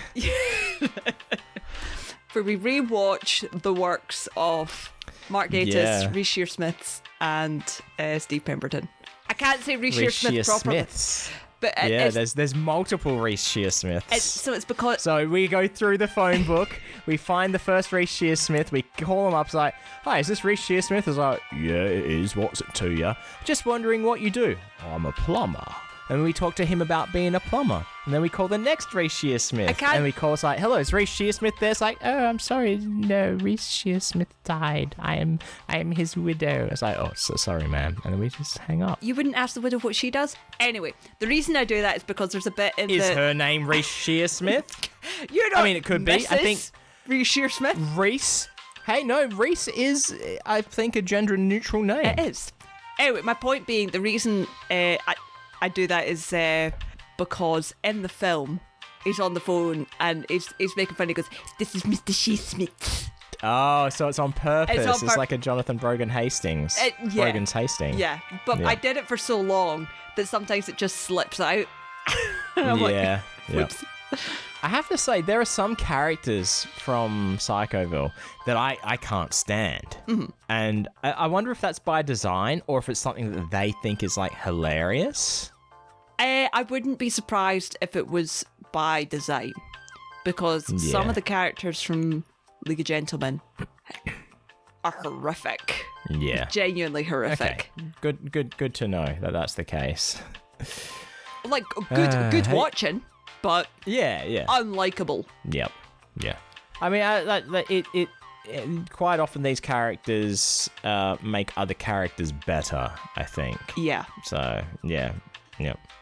Where we rewatch the works of Mark Gatiss, Reece Shearsmith, and Steve Pemberton. I can't say Reece Shearsmith properly. But there's multiple Reece Shearsmiths. So it's because... So we go through the phone book, we find the first Reece Shearsmith, we call him up, it's like, hi, is this Reece Shearsmith? It's like, yeah, it is, what's it to you? Just wondering what you do. I'm a plumber. And we talk to him about being a plumber. And then we call the next Reece Shearsmith. And we call, it's like, hello, is Reece Shearsmith there? It's like, oh, I'm sorry, no, Reece Shearsmith died. I am his widow. It's like, oh, so sorry, ma'am. And then we just hang up. You wouldn't ask the widow what she does? Anyway, the reason I do that is because there's a bit in Is her name Reece Shearsmith? You know, I mean, it could be. I think Reece Shearsmith. Reece. Hey, no, Reece is, I think, a gender-neutral name. It is. Anyway, my point being, the reason I do that is because in the film, he's on the phone and he's making fun. He goes, "This is Mr. Shearsmith." Oh, so it's on purpose. It's like a Jonathan Brogan Hastings. Brogan's Hastings. Yeah, but I did it for so long that sometimes it just slips out. Yeah. I have to say, there are some characters from Psychoville that I can't stand. Mm-hmm. And I wonder if that's by design or if it's something that they think is, like, hilarious. I wouldn't be surprised if it was by design. Because some of the characters from League of Gentlemen are horrific. Yeah. Genuinely horrific. Okay. Good to know that that's the case. Like, good watching. But unlikable. Yep. Yeah. I mean, it quite often these characters make other characters better, I think. Yeah. So yeah.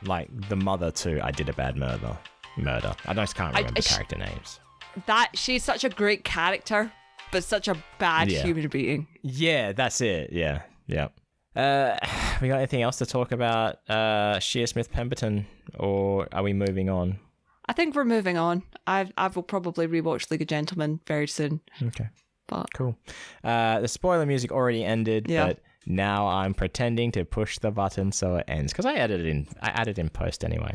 Like the mother to I Did a Bad Murder. I just can't remember character names. She's such a great character, but such a bad human being. Yeah, that's it. Yeah. We got anything else to talk about Shearsmith Pemberton, or are we moving on? I think we're moving on. I will probably rewatch League of Gentlemen very soon. Okay. But cool. The spoiler music already ended, but now I'm pretending to push the button so it ends because I added in post anyway.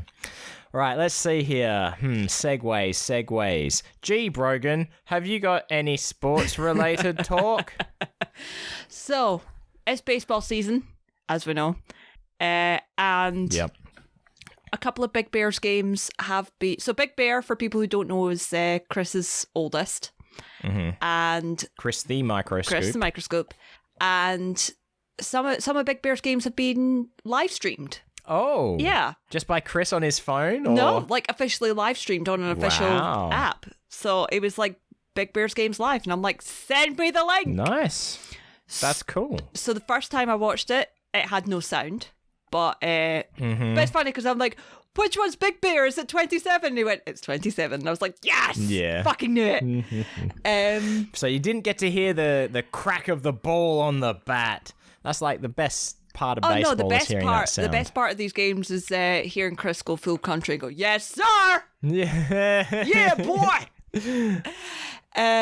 All right, let's see here. Segues. Gee, Brogan, have you got any sports-related talk? So, it's baseball season, as we know, and a couple of Big Bear's games have been... So Big Bear, for people who don't know, is Chris's oldest. Mm-hmm. And Chris the Microscope. And some of Big Bear's games have been live streamed. Oh. Yeah. Just by Chris on his phone? Or? No, like officially live streamed on an official app. So it was like Big Bear's games live. And I'm like, send me the link. Nice. That's cool. So the first time I watched it, it had no sound. But it's funny because I'm like, which one's Big Bear? Is it 27? And he went, it's 27. And I was like, yes! Yeah. Fucking knew it. So you didn't get to hear the crack of the ball on the bat. That's like the best part of baseball, the best is hearing part, that sound. The best part of these games is hearing Chris go full country and go, yes, sir! Yeah, boy!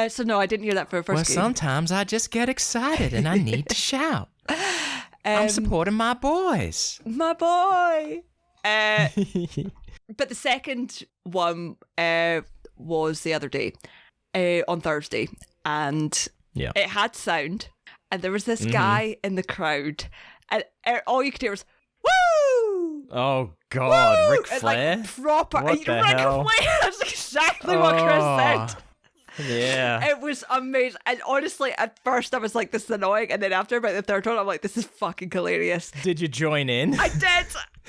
So no, I didn't hear that for the first game. Sometimes I just get excited and I need to shout. I'm supporting my boys. My boy! But the second one was the other day, on Thursday, and it had sound, and there was this guy in the crowd, and all you could hear was, woo! Oh, God, woo! Ric Flair? Like, proper. What the Ric hell? Flair! That's exactly what Chris said. Yeah. It was amazing. And honestly, at first I was like, this is annoying. And then after about the third one, I'm like, this is fucking hilarious. Did you join in? I did.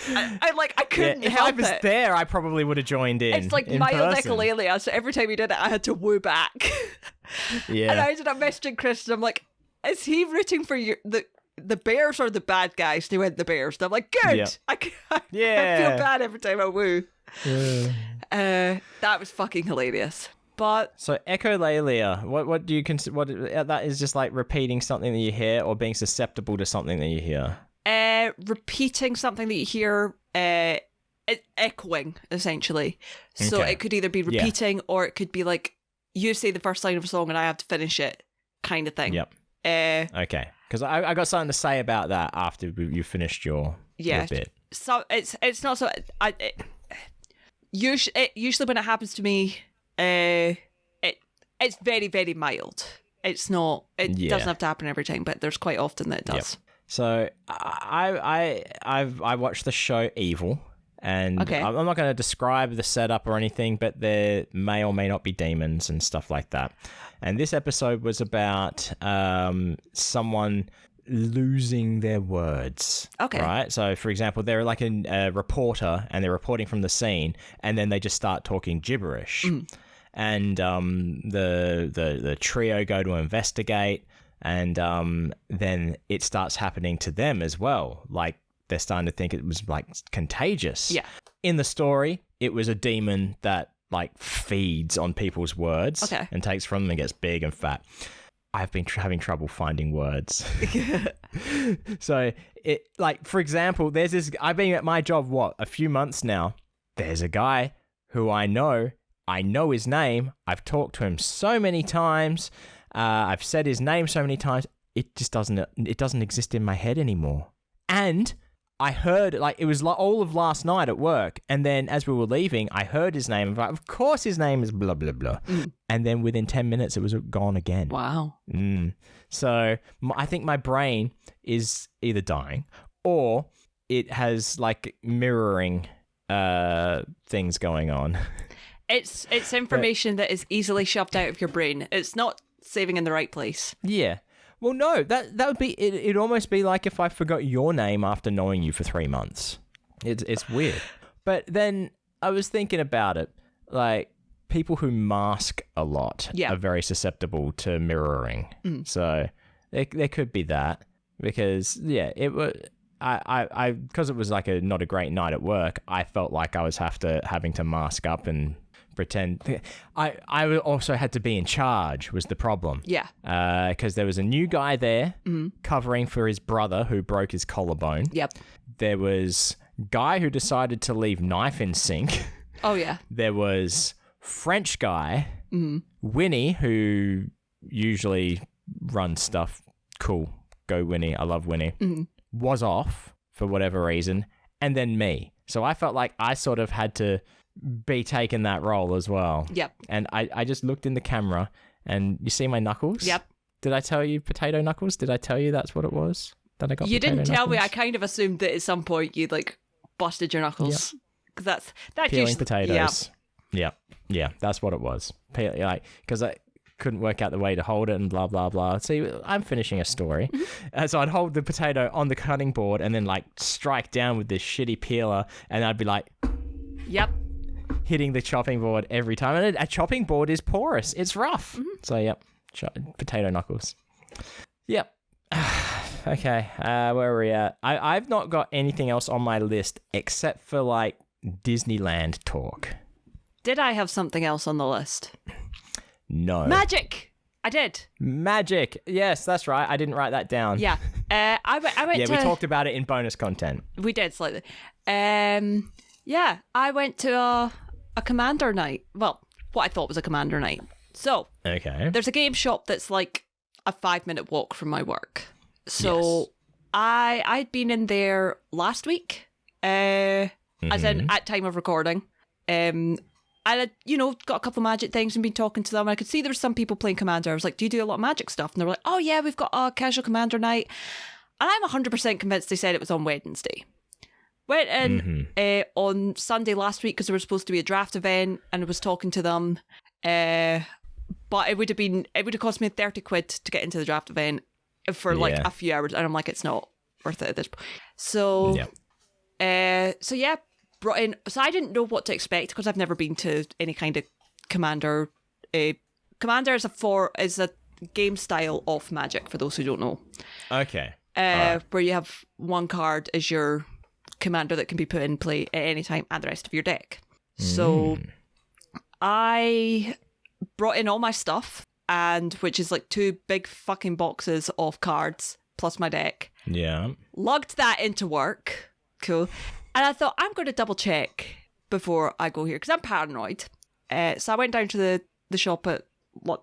I couldn't If help I was it. there, I probably would have joined in. It's like in mild person. echolalia, so every time he did it, I had to woo back. Yeah. And I ended up messaging Chris, and I'm like, is he rooting for the Bears or the bad guys? They went the Bears. And I'm like, good. Yep. I Yeah. feel bad every time I woo. Yeah. That was fucking hilarious. But So echolalia, what do you consider? What that is just like repeating something that you hear, or being susceptible to something that you hear. repeating something that you hear, echoing, essentially. So Okay. it could either be repeating or it could be like, you say the first line of a song and I have to finish it, kind of thing. Yep. Okay. Because I got something to say about that after you finished your bit. So it's not so. Usually when it happens to me, it's very, very mild. It's not. It doesn't have to happen every time, but there's quite often that it does. Yep. So I watched the show Evil, and I'm not going to describe the setup or anything, but there may or may not be demons and stuff like that. And this episode was about someone losing their words. Okay. Right? So, for example, they're like a reporter, and they're reporting from the scene, and then they just start talking gibberish. And the trio go to investigate, and then it starts happening to them as well. Like, they're starting to think it was like contagious. Yeah. In the story, it was a demon that like feeds on people's words and takes from them and gets big and fat. I've been having trouble finding words. So, it like, for example, there's this, I've been at my job, a few months now. There's a guy who I know his name. I've talked to him so many times. I've said his name so many times. It just doesn't exist in my head anymore. And I heard, like, it was like all of last night at work. And then as we were leaving, I heard his name. I'm like, of course his name is blah, blah, blah. And then within 10 minutes, it was gone again. Wow. So I think my brain is either dying or it has like mirroring things going on. It's information that is easily shoved out of your brain. It's not saving in the right place. Yeah. Well, no, that would be, it'd almost be like if I forgot your name after knowing you for 3 months. It's weird. But then I was thinking about it, like, people who mask a lot are very susceptible to mirroring. So there could be that, because it was, I because it was like not a great night at work, I felt like I was having to mask up and pretend. I also had to be in charge, was the problem. Yeah. Because there was a new guy there covering for his brother who broke his collarbone. Yep. There was guy who decided to leave knife in sink. Oh, yeah. There was French guy, Winnie, who usually runs stuff. Cool. Go Winnie. I love Winnie. Was off for whatever reason. And then me. So I felt like I sort of had to be taking that role as well. Yep. And I just looked in the camera, and you see my knuckles? Yep. Did I tell you potato knuckles? Did I tell you that's what it was? That I got. You didn't tell me. I kind of assumed that at some point you like busted your knuckles. Because that's peeling potatoes. Yeah, that's what it was. Like, because I couldn't work out the way to hold it and blah blah blah. See, I'm finishing a story, so I'd hold the potato on the cutting board and then like strike down with this shitty peeler, and I'd be like, "Yep." Hitting the chopping board every time. And a chopping board is porous. It's rough. So, yep. Potato knuckles. Yep. Okay. Where are we at? I've not got anything else on my list except for, like, Disneyland talk. Did I have something else on the list? No. Magic! I did. Magic. Yes, that's right. I didn't write that down. Yeah. I went to... we talked about it in bonus content. We did, slightly. Yeah, I went to a Commander night. Well, what I thought was a Commander night. So, there's a game shop that's like a 5-minute walk from my work. So, I'd been in there last week, as in at time of recording. I had, got a couple of Magic things and been talking to them. I could see there were some people playing Commander. I was like, do you do a lot of Magic stuff? And they were like, oh yeah, we've got a casual Commander night. And I'm 100% convinced they said it was on Wednesday. Went in on Sunday last week because there was supposed to be a draft event, and I was talking to them. but it would have cost me 30 quid to get into the draft event for like a few hours, and I'm like, it's not worth it at this point. So, brought in. So I didn't know what to expect because I've never been to any kind of Commander. Commander is a game style of Magic, for those who don't know. Okay. Where you have one card as your commander that can be put in play at any time, and the rest of your deck. So I brought in all my stuff, and which is like 2 big fucking boxes of cards plus my deck. Yeah. Lugged that into work. Cool. And I thought, I'm going to double check before I go here because I'm paranoid. So I went down to the shop at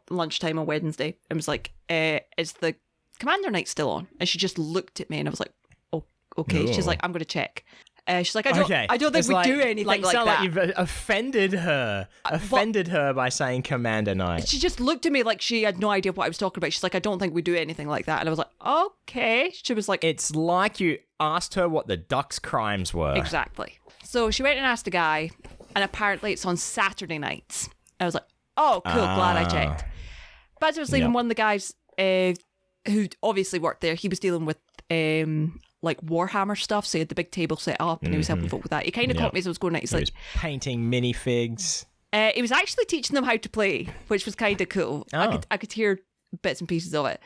lunchtime on Wednesday and was like, is the Commander night still on? And she just looked at me and I was like, oh, okay. Ooh. She's like, I'm going to check. She's like, I don't think it's we do anything like that. Like you've offended her. Her by saying Commander night. She just looked at me like she had no idea what I was talking about. She's like, I don't think we do anything like that. And I was like, okay. She was like... It's like you asked her what the Ducks' crimes were. Exactly. So she went and asked a guy, and apparently it's on Saturday nights. I was like, oh, cool, glad I checked. But as I was leaving, one of the guys who obviously worked there, he was dealing with... like Warhammer stuff, so he had the big table set up and he was helping folk with that. He kind of caught me as I was going out. He was painting minifigs. He was actually teaching them how to play, which was kind of cool. I could hear bits and pieces of it.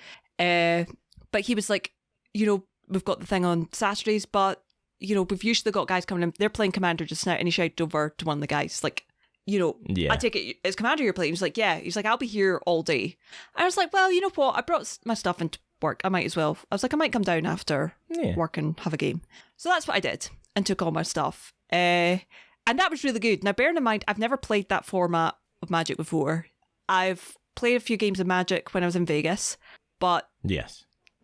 But he was like, we've got the thing on Saturdays, but we've usually got guys coming in. They're playing Commander just now, and he shouted over to one of the guys like, I take it it's Commander you're playing. He was like, yeah. He's like, I'll be here all day. I was like, well, you know what? I brought my stuff into work. I might as well. I was like, I might come down after work and have a game. So that's what I did and took all my stuff. And that was really good. Now, bearing in mind, I've never played that format of Magic before. I've played a few games of Magic when I was in Vegas, but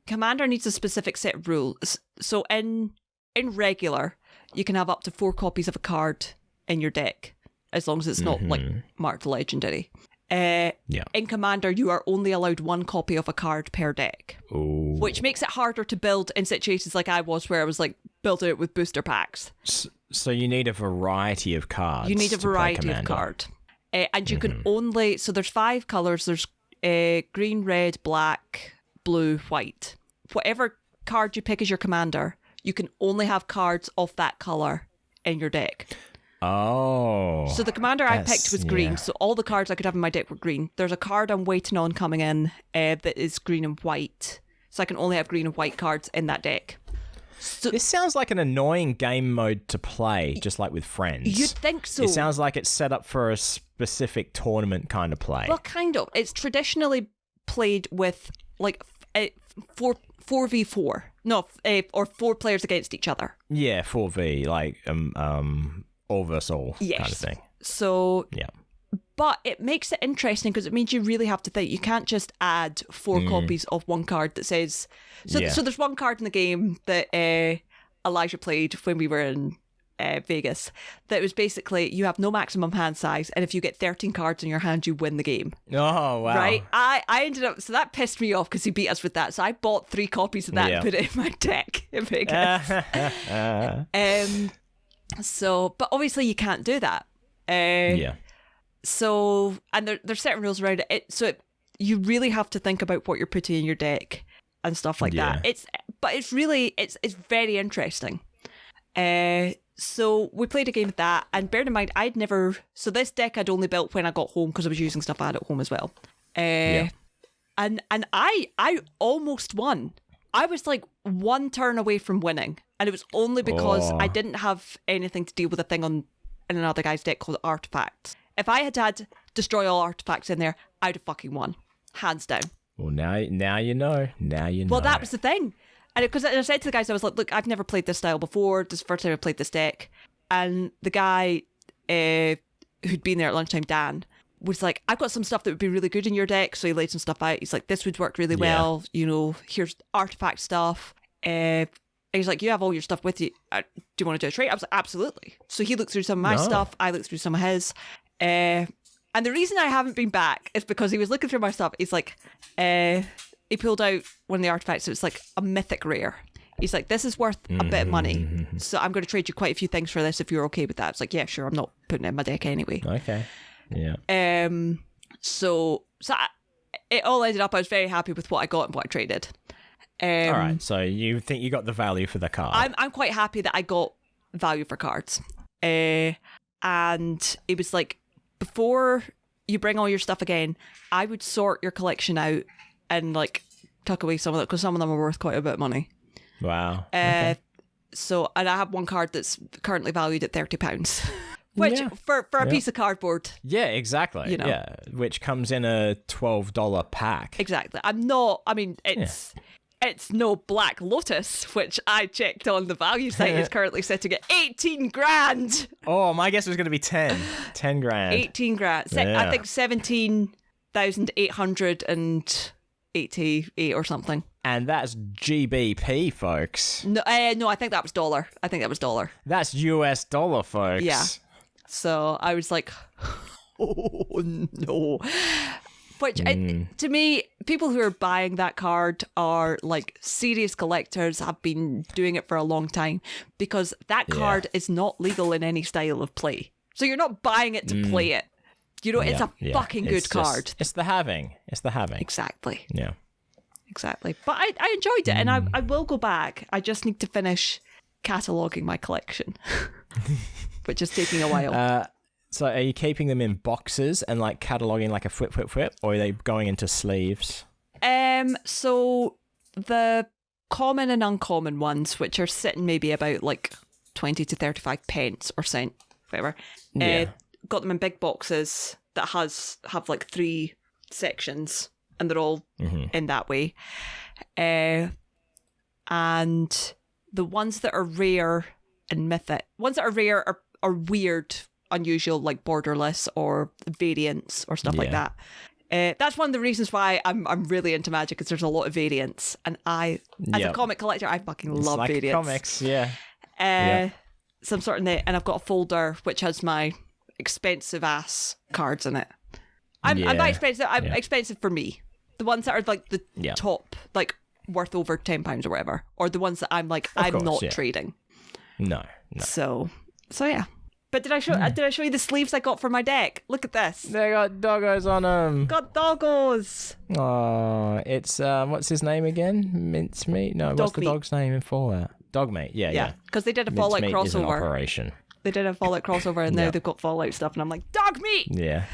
Commander needs a specific set of rules. So in regular, you can have up to 4 copies of a card in your deck, as long as it's not like marked legendary. In Commander, you are only allowed 1 copy of a card per deck. Ooh. Which makes it harder to build in situations like I was, where I was like building it with booster packs. So you need a variety of cards. You need a variety of card. And you can only... So there's 5 colours. There's green, red, black, blue, white. Whatever card you pick as your commander, you can only have cards of that colour in your deck. Oh. So the commander I picked was green, so all the cards I could have in my deck were green. There's a card I'm waiting on coming in that is green and white, so I can only have green and white cards in that deck. So, this sounds like an annoying game mode to play, just like with friends. You'd think so. It sounds like it's set up for a specific tournament kind of play. Well, kind of. It's traditionally played with like 4v4. No, or 4 players against each other. Yeah, 4v, like all versus all kind of thing. So, but it makes it interesting because it means you really have to think. You can't just add 4 copies of one card that says... So there's one card in the game that Elijah played when we were in Vegas that was basically, you have no maximum hand size, and if you get 13 cards in your hand, you win the game. Oh, wow. Right? I ended up... So that pissed me off because he beat us with that. So I bought 3 copies of that and put it in my deck in Vegas. So, but obviously you can't do that. So, and there's certain rules around it. You really have to think about what you're putting in your deck and stuff like that. It's very interesting. So we played a game of that, and bear in mind, so this deck I'd only built when I got home because I was using stuff I had at home as well. And I almost won. I was like 1 turn away from winning, and it was only because I didn't have anything to deal with a thing in another guy's deck called Artifacts. If I had destroy all artifacts in there, I'd have fucking won, hands down. Well, now you know. Well, that was the thing, and because I said to the guys, I was like, "Look, I've never played this style before. This is the first time I played this deck." And the guy who'd been there at lunchtime, Dan, was like, I've got some stuff that would be really good in your deck. So he laid some stuff out. He's like, this would work really well. Here's artifact stuff. And he's like, you have all your stuff with you. Do you want to do a trade? I was like, absolutely. So he looked through some of my stuff. I looked through some of his. And the reason I haven't been back is because he was looking through my stuff. He's like, he pulled out one of the artifacts. So it's like a mythic rare. He's like, this is worth a bit of money. So I'm going to trade you quite a few things for this if you're okay with that. It's like, yeah, sure. I'm not putting it in my deck anyway. Okay. Yeah. It all ended up, I was very happy with what I got and what I traded. All right, so you think you got the value for the card? I'm quite happy that I got value for cards. And it was like, before you bring all your stuff again, I would sort your collection out and like tuck away some of it, because some of them are worth quite a bit of money. Wow. Okay. And I have one card that's currently valued at £30. Which, for a piece of cardboard. Yeah, exactly. You know. Yeah, which comes in a $12 pack. Exactly. It's no Black Lotus, which I checked on the value site is currently sitting at 18 grand. Oh, my guess was going to be 10. 10 grand. 18 grand. I think 17,888 or something. And that's GBP, folks. No, I think that was dollar. That's US dollar, folks. Yeah. So I was like, oh no. Which, to me, people who are buying that card are like serious collectors, have been doing it for a long time, because that card is not legal in any style of play. So you're not buying it to play it. You know, it's a fucking good card. It's the having. Exactly. Yeah. Exactly. But I enjoyed it, and I will go back. I just need to finish cataloguing my collection, which is taking a while. So are you keeping them in boxes and like cataloguing like a flip, or are they going into sleeves? So the common and uncommon ones, which are sitting maybe about like 20 to 35 pence or cent, whatever. Got them in big boxes that have like 3 sections, and they're all in that way. And the ones that are rare and mythic, ones that are rare are weird, unusual, like borderless or variants or stuff like that. That's one of the reasons why I'm really into Magic, is there's a lot of variants, and as a comic collector, I fucking love like variants. Comics, yeah. Some sort of and I've got a folder which has my expensive ass cards in it. I'm not expensive. I'm expensive for me. The ones that are like the top, like worth over £10 or whatever, or the ones that I'm like, I'm not trading. No. So yeah. But did I show you the sleeves I got for my deck? Look at this. They got doggos on them. Got doggos. Oh, it's what's his name again? Mincemeat? No, what's the dog's name in Fallout? Dogmeat. Yeah. Because they did a Fallout crossover. Is an operation. They did a Fallout crossover, and now they've got Fallout stuff, and I'm like, dog meat. Yeah.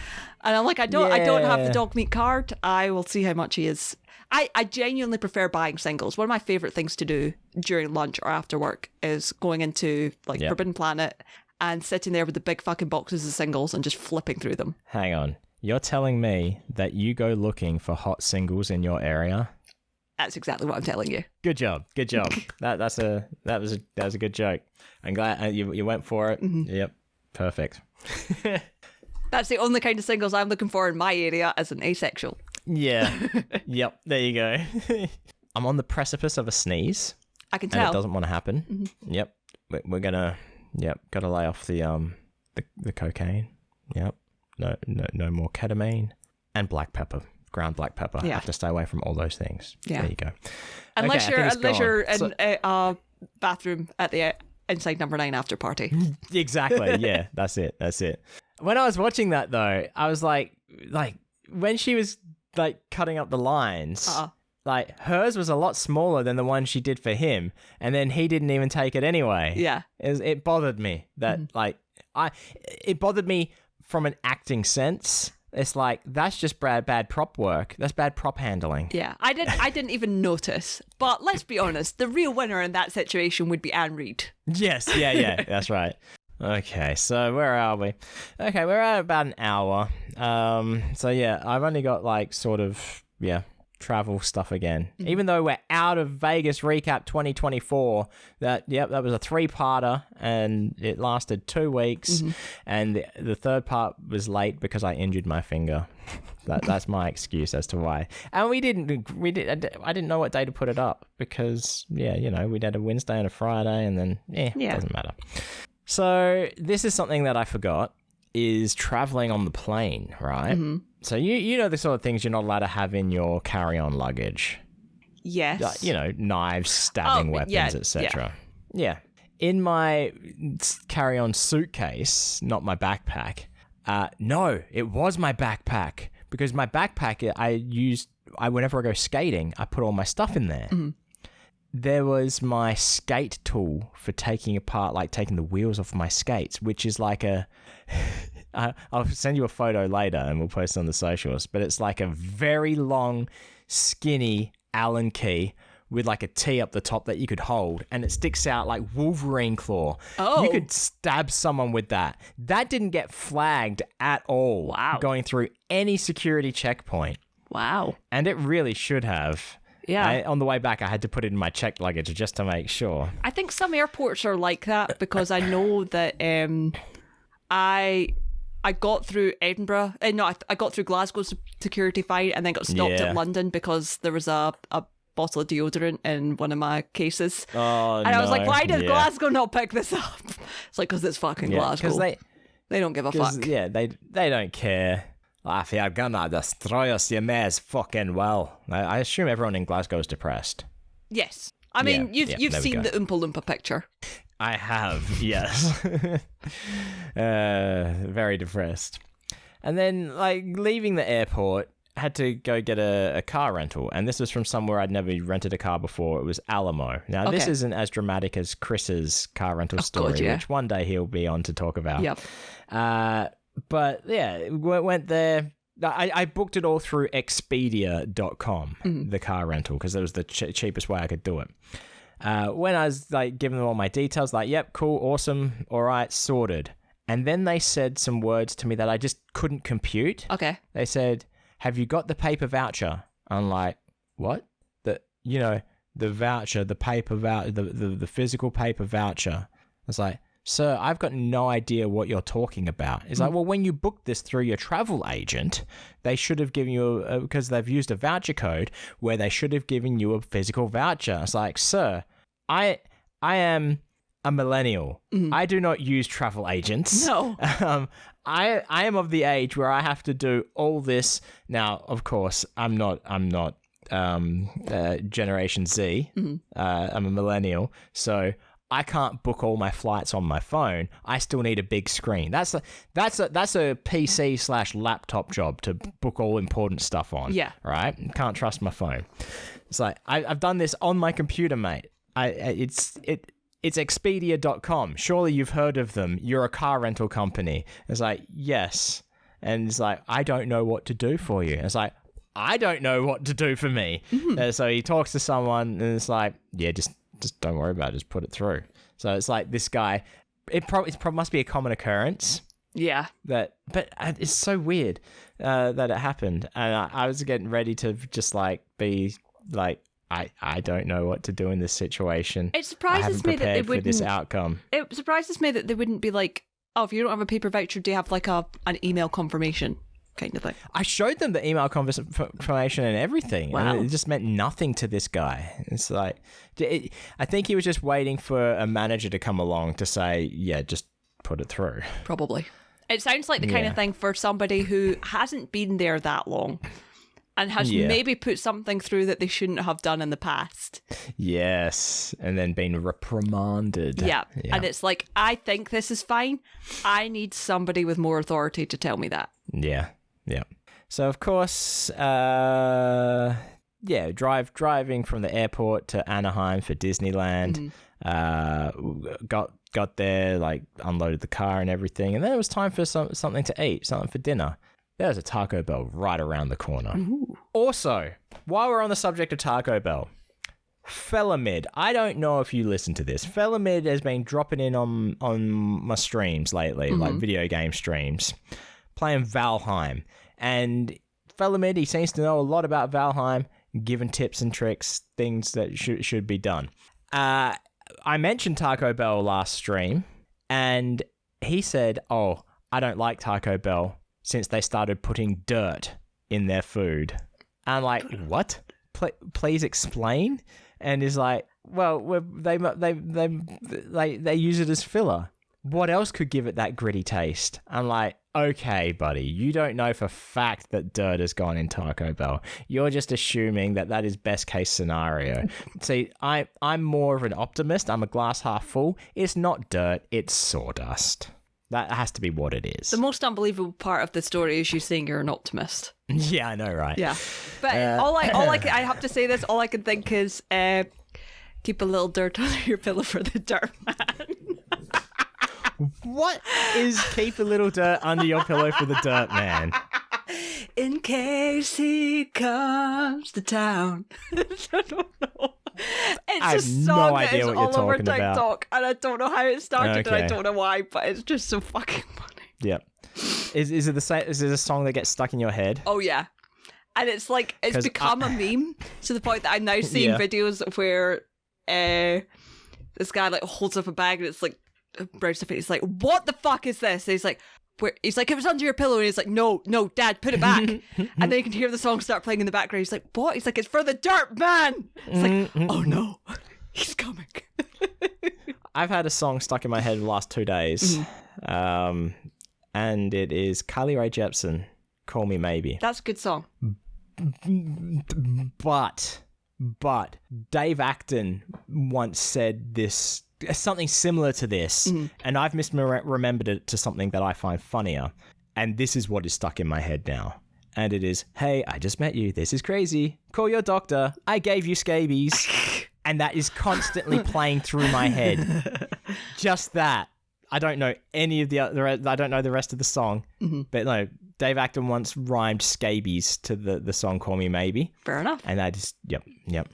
And I'm like, I don't have the dog meat card. I will see how much he is. I genuinely prefer buying singles. One of my favorite things to do during lunch or after work is going into like Forbidden Planet and sitting there with the big fucking boxes of singles and just flipping through them. Hang on. You're telling me that you go looking for hot singles in your area? That's exactly what I'm telling you. Good job. That was a good joke. I'm glad you went for it. Mm-hmm. Yep. Perfect. That's the only kind of singles I'm looking for in my area as an asexual. Yeah. Yep. There you go. I'm on the precipice of a sneeze. I can tell. And it doesn't want to happen. Mm-hmm. Yep. We're gonna. Yep. Got to lay off the cocaine. Yep. No more ketamine and black pepper. Ground black pepper. Yeah. I have to stay away from all those things. Yeah. There you go. Unless you're in a bathroom at the inside number 9 after party. Exactly. Yeah. That's it. When I was watching that though, I was like when she was like cutting up the lines, like hers was a lot smaller than the one she did for him, and then he didn't even take it anyway. Yeah. It bothered me that it bothered me from an acting sense. It's like, that's just bad prop work. That's bad prop handling. Yeah, I didn't even notice. But let's be honest, the real winner in that situation would be Anne Reid. Yes, yeah, that's right. Okay, so where are we? Okay, we're at about an hour. So yeah, I've only got like sort of, travel stuff again. Mm-hmm. Even though we're out of Vegas Recap 2024, that was a 3-parter and it lasted 2 weeks. Mm-hmm. And the third part was late because I injured my finger. That's my excuse as to why. And I didn't know what day to put it up because we had a Wednesday and a Friday, and then it doesn't matter. So this is something that I forgot, is traveling on the plane, right? Mm-hmm. So you know the sort of things you're not allowed to have in your carry-on luggage. Yes. Knives, stabbing weapons, etc. Yeah. In my carry-on suitcase, not my backpack. No, it was my backpack because my backpack, whenever I go skating, I put all my stuff in there. Mm-hmm. There was my skate tool for taking the wheels off my skates, which is like I'll send you a photo later and we'll post it on the socials, but it's like a very long, skinny Allen key with like a T up the top that you could hold, and it sticks out like Wolverine claw. Oh. You could stab someone with that. That didn't get flagged at all. Wow. Going through any security checkpoint. Wow. And it really should have. Yeah. On the way back, I had to put it in my checked luggage just to make sure. I think some airports are like that because I know that I got through Edinburgh. I got through Glasgow's security fine and then got stopped at London because there was a bottle of deodorant in one of my cases. Oh, and I was like, why did Glasgow not pick this up? It's like, because it's fucking Glasgow. Because they don't give a fuck. Yeah, they don't care. If you're gonna destroy us, you may as fucking well. I assume everyone in Glasgow is depressed. Yes. I mean, you've seen the Oompa Loompa picture. I have, yes. Very depressed. And then, like, leaving the airport, had to go get a car rental. And this was from somewhere I'd never rented a car before. It was Alamo. Now, This isn't as dramatic as Chris's car rental story, which one day he'll be on to talk about. Yep. But yeah, went there. I booked it all through Expedia.com, the car rental, because it was the cheapest way I could do it. When I was like giving them all my details, like, yep, cool, awesome, all right, sorted. And then they said some words to me that I just couldn't compute. Okay. They said, have you got the paper voucher? I'm like, what? The voucher, the paper voucher, the physical paper voucher. I was like, sir, I've got no idea what you're talking about. It's like, well, when you booked this through your travel agent, they should have given you because they've used a voucher code where they should have given you a physical voucher. It's like, sir, I am a millennial. I do not use travel agents. No. I am of the age where I have to do all this. Now, of course, I'm not Generation Z. I'm a millennial, so I can't book all my flights on my phone. I still need a big screen. That's a PC/laptop job to book all important stuff on. Yeah. Right? Can't trust my phone. It's like I've done this on my computer, mate. It's Expedia.com. Surely you've heard of them. You're a car rental company. It's like, yes. And it's like, I don't know what to do for you. It's like, I don't know what to do for me. So he talks to someone and it's like, yeah, just don't worry about it. Just put it through. So it's like this guy, it must be a common occurrence. Yeah. But it's so weird that it happened. And I was getting ready to just like be like, I don't know what to do in this situation. It surprises me that they wouldn't. For this outcome. It surprises me that they wouldn't be like, oh, if you don't have a paper voucher, do you have like an email confirmation kind of thing? I showed them the email confirmation and everything. Wow. And it just meant nothing to this guy. It's like, I think he was just waiting for a manager to come along to say, yeah, just put it through. Probably. It sounds like the kind of thing for somebody who hasn't been there that long. And has maybe put something through that they shouldn't have done in the past. Yes. And then been reprimanded. Yeah. And it's like, I think this is fine. I need somebody with more authority to tell me that. Yeah. Yeah. So, of course, driving from the airport to Anaheim for Disneyland. Got there, like, unloaded the car and everything. And then it was time for something to eat, something for dinner. There's a Taco Bell right around the corner. Ooh. Also, while we're on the subject of Taco Bell, Felamid, I don't know if you listen to this. Felamid has been dropping in on my streams lately, like video game streams, playing Valheim. And Felamid, he seems to know a lot about Valheim, giving tips and tricks, things that should be done. I mentioned Taco Bell last stream, and he said, oh, I don't like Taco Bell since they started putting dirt in their food. And I'm like, what? Please explain? And he's like, well, they use it as filler. What else could give it that gritty taste? I'm like, okay, buddy, you don't know for fact that dirt has gone in Taco Bell. You're just assuming that is best case scenario. See, I'm more of an optimist. I'm a glass half full. It's not dirt, it's sawdust. That has to be what it is. The most unbelievable part of the story is you saying you're an optimist. Yeah, I know, right? Yeah. But I have to say this, all I can think is keep a little dirt under your pillow for the dirt man. What is keep a little dirt under your pillow for the dirt man? In case he comes to town. I don't know. It's a song that is all over TikTok, and I don't know how it started, and I don't know why, but it's just so fucking funny. Yep. Is it the same? Is it a song that gets stuck in your head? Oh yeah, and it's like it's become a meme to the point that I'm now seeing videos where this guy like holds up a bag and it's like brown stuff. He's like, "What the fuck is this?" And he's like, He's like, "It was under your pillow," and he's like, "No, Dad, put it back." And then you can hear the song start playing in the background. He's like, "What?" He's like, "It's for the dirt man." It's like, oh no, he's coming. I've had a song stuck in my head the last 2 days, and it is Carly Rae Jepsen, "Call Me Maybe." That's a good song. But Dave Acton once said this. Something similar to this, and I've misremembered it to something that I find funnier, and this is what is stuck in my head now, and it is, "Hey, I just met you, this is crazy, call your doctor, I gave you scabies," and that is constantly playing through my head. Just that. I don't know any of the other, I don't know the rest of the song, but no, Dave Acton once rhymed scabies to the song "Call Me Maybe." Fair enough. And I just, yep.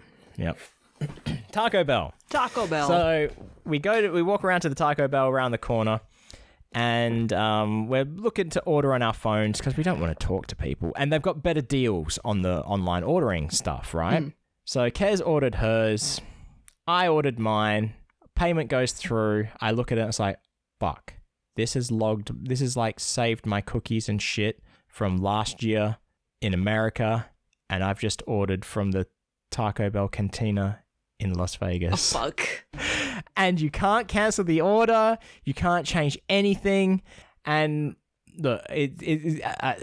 Taco Bell. So we walk around to the Taco Bell around the corner, and we're looking to order on our phones because we don't want to talk to people, and they've got better deals on the online ordering stuff, right? So Kez ordered hers, I ordered mine, payment goes through, I look at it and it's like, fuck, this is like saved my cookies and shit from last year in America, and I've just ordered from the Taco Bell Cantina in Las Vegas. Oh, fuck. And you can't cancel the order. You can't change anything. And look,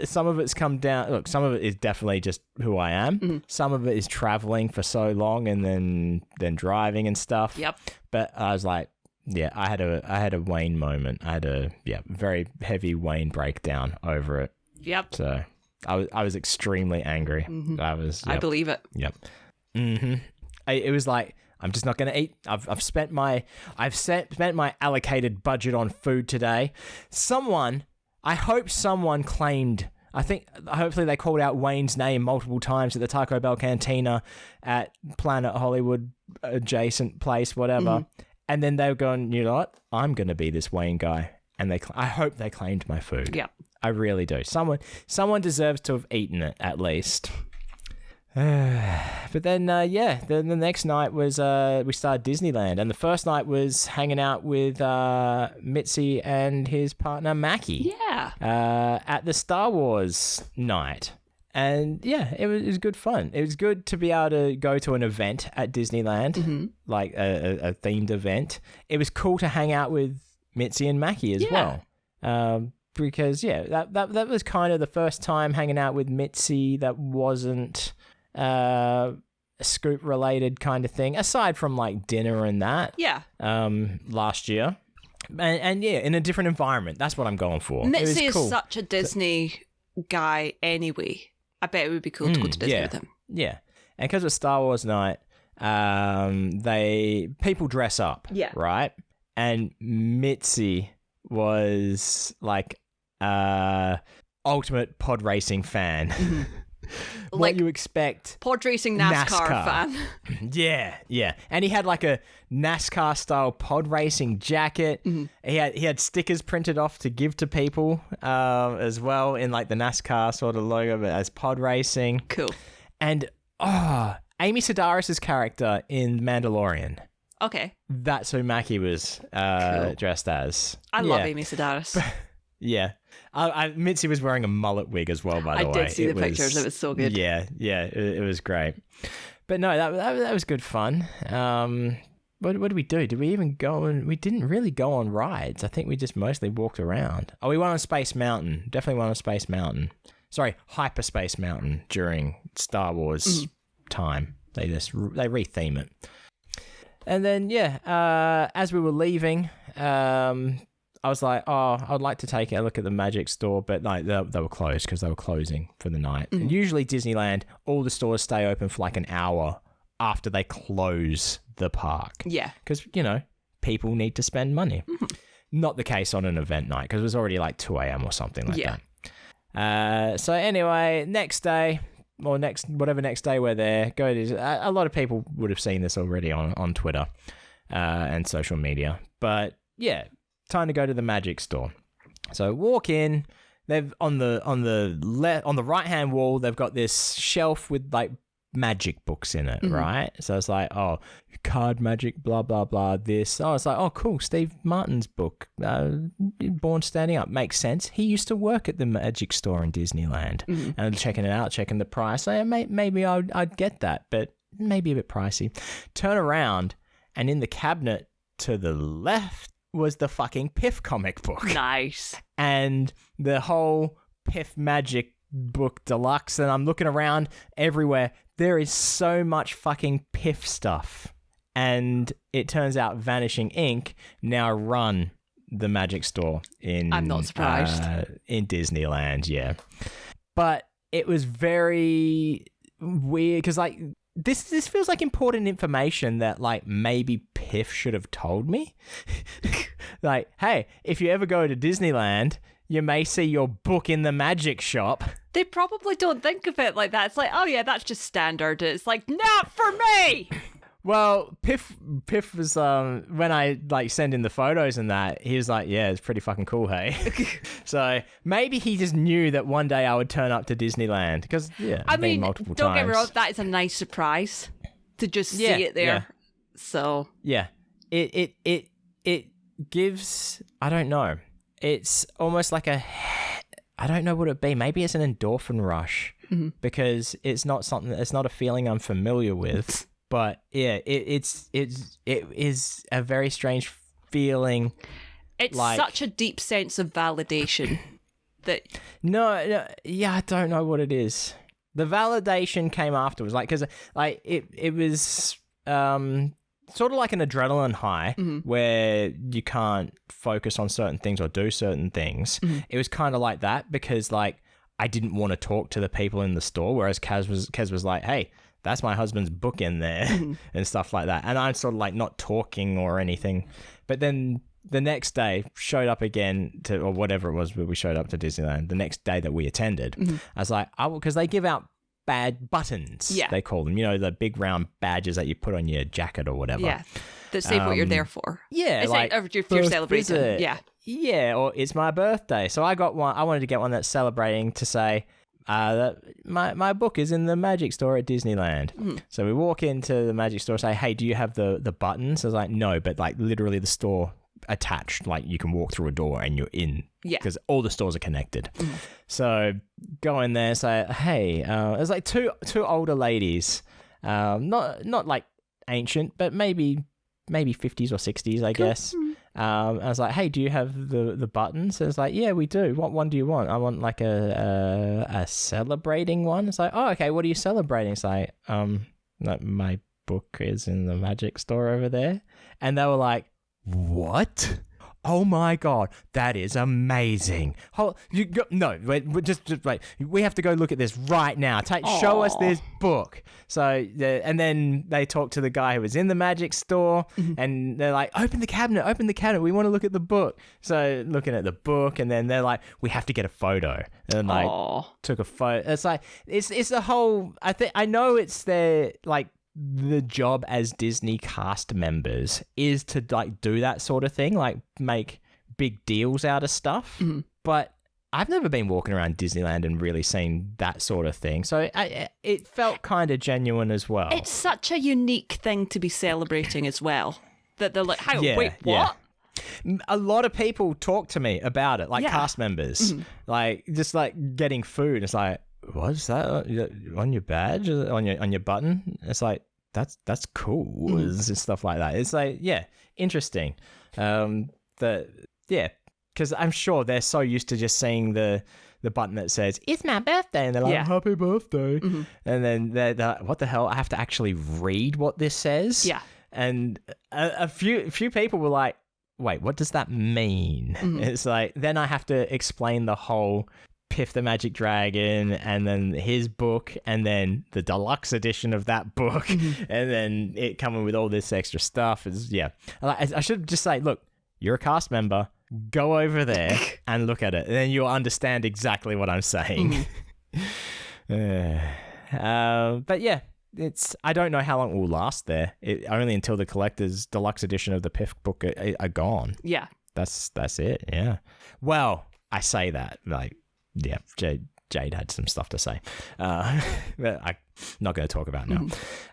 some of it's come down. Look, some of it is definitely just who I am. Some of it is traveling for so long and then driving and stuff. Yep. But I was like, yeah, I had a Wayne moment. I had a very heavy Wayne breakdown over it. Yep. So I was extremely angry. I believe it. Yep. It was like, I'm just not going to eat. I've spent my allocated budget on food today. I hope someone claimed. Hopefully they called out Wayne's name multiple times at the Taco Bell Cantina at Planet Hollywood adjacent place, whatever. And then they were going, you know what? I'm going to be this Wayne guy. And I hope they claimed my food. Yeah, I really do. Someone deserves to have eaten it at least. But then, the next night was we started Disneyland, and the first night was hanging out with Mitzi and his partner Mackie. Yeah. At the Star Wars night, and yeah, it was good fun. It was good to be able to go to an event at Disneyland, like a themed event. It was cool to hang out with Mitzi and Mackie as well. Because that was kind of the first time hanging out with Mitzi that wasn't a scoop related kind of thing, aside from like dinner and that. Yeah. Last year, and yeah, in a different environment. That's what I'm going for. Mitzi is such a Disney guy anyway. I bet it would be cool to go to Disney with him. Yeah, and because it's Star Wars night, people dress up. Yeah. Right. And Mitzi was like ultimate pod racing fan. What like you expect. Pod racing NASCAR fan. Yeah. And he had like a NASCAR style pod racing jacket. He had stickers printed off to give to people as well in like the NASCAR sort of logo, but as pod racing. Cool. And Amy Sedaris' character in Mandalorian. Okay. That's who Mackie was dressed as. I love Amy Sedaris. Yeah. Mitzi was wearing a mullet wig as well, by the way. I did see the pictures. It was so good. Yeah. It was great. But no, that was good fun. What did we do? Did we even go on? We didn't really go on rides. I think we just mostly walked around. Oh, we went on Space Mountain. Definitely went on Space Mountain. Sorry, Hyperspace Mountain during Star Wars time. They retheme it. And then, as we were leaving, I was like, oh, I'd like to take a look at the Magic Store, but like they were closed because they were closing for the night. And usually Disneyland, all the stores stay open for like an hour after they close the park. Yeah. Because, people need to spend money. Not the case on an event night because it was already like 2 a.m. or something like that. So anyway, next day or whatever next day we're there, a lot of people would have seen this already on Twitter and social media. But yeah, time to go to the Magic Store. So walk in. They've on the right hand wall. They've got this shelf with like magic books in it, right? So it's like, oh, card magic, blah blah blah. This. Oh, it's like, oh, cool. Steve Martin's book, Born Standing Up, makes sense. He used to work at the Magic Store in Disneyland, and checking it out, checking the price. So maybe I'd get that, but maybe a bit pricey. Turn around, and in the cabinet to the left was the fucking Piff comic book. Nice. And the whole Piff Magic book deluxe, and I'm looking around everywhere. There is so much fucking Piff stuff. And it turns out Vanishing Ink now run the Magic Store in... I'm not surprised. In Disneyland, yeah. But it was very weird because like this feels like important information that like maybe Piff should have told me. Like, hey, if you ever go to Disneyland, you may see your book in the magic shop. They probably don't think of it like that. It's like, oh yeah, that's just standard. It's like, not for me. Well, Piff was when I like send in the photos and that, he was like, yeah, it's pretty fucking cool, hey. So maybe he just knew that one day I would turn up to Disneyland because I've been multiple times. Don't get me wrong, that is a nice surprise to just see it there. Yeah. So yeah, it gives, I don't know, it's almost like I don't know what it'd be. Maybe it's an endorphin rush because it's not a feeling I'm familiar with. But yeah, it is a very strange feeling. It's like, such a deep sense of validation that no, yeah, I don't know what it is. The validation came afterwards, like because like it was sort of like an adrenaline high where you can't focus on certain things or do certain things. It was kind of like that because like I didn't want to talk to the people in the store, whereas Kaz was like, hey, that's my husband's book in there and stuff like that. And I'm sort of like not talking or anything. But then the next day showed up again or whatever it was where we showed up to Disneyland, the next day that we attended. I was like, because they give out bad buttons, they call them, the big round badges that you put on your jacket or whatever. Yeah, that say what you're there for. Yeah, it's like if you're celebrating. Visit. Yeah. Yeah, or it's my birthday. So I got one. I wanted to get one that's celebrating to say, that my book is in the Magic Store at Disneyland. So we walk into the Magic Store and say, hey, do you have the buttons? I was like, no, but like literally the store attached, like you can walk through a door and you're in. Yeah. Because all the stores are connected. So go in there, say, hey, there's like two older ladies, not like ancient, but maybe 50s or 60s, I guess. I was like, hey, do you have the buttons? So it's like, yeah, we do. What one do you want? I want like a celebrating one. It's like, oh, okay, what are you celebrating? It's like, my book is in the Magic Store over there. And they were like, what? Oh my God, that is amazing. Just wait. We have to go look at this right now. Show us this book. So, and then they talk to the guy who was in the Magic Store and they're like, open the cabinet. We want to look at the book. So looking at the book and then they're like, we have to get a photo. And like, took a photo. It's like, it's a whole, I know it's their, like, the job as Disney cast members is to like do that sort of thing, like make big deals out of stuff. But I've never been walking around Disneyland and really seen that sort of thing. So it felt kind of genuine as well. It's such a unique thing to be celebrating as well. That they're like, hey, wait, what? Yeah. A lot of people talk to me about it, like cast members, like just like getting food. It's like, what's that on your badge, on your button? It's like, that's cool, and stuff like that. It's like, yeah, interesting. Because I'm sure they're so used to just seeing the button that says, it's my birthday, and they're like, happy birthday. And then they're like, what the hell? I have to actually read what this says? Yeah. And a few people were like, wait, what does that mean? It's like, then I have to explain the whole Piff the Magic Dragon and then his book and then the deluxe edition of that book and then it coming with all this extra stuff. I should just say, look, you're a cast member. Go over there and look at it. And then you'll understand exactly what I'm saying. But yeah, I don't know how long it will last there. Only until the collector's deluxe edition of the Piff book are gone. Yeah. That's it, yeah. Well, I say that, like, yeah, Jade had some stuff to say. But I'm not going to talk about it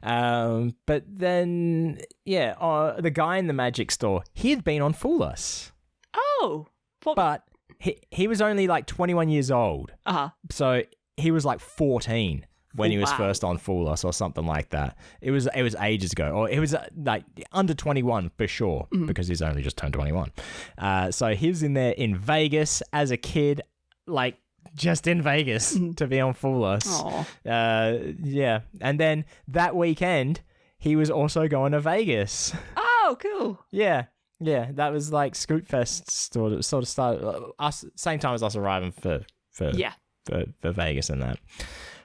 now. But then, yeah, the guy in the magic store, he had been on Fool Us. Oh. But he was only like 21 years old. Uh-huh. So he was like 14 when he was first on Fool Us or something like that. It was ages ago. Or it was like under 21 for sure because he's only just turned 21. So he was in there in Vegas as a kid, like just in Vegas to be on Fool Us. Yeah. And then that weekend, he was also going to Vegas. Oh, cool. Yeah. Yeah, that was like Scoot Fest sort of started same time as us arriving for Vegas and that.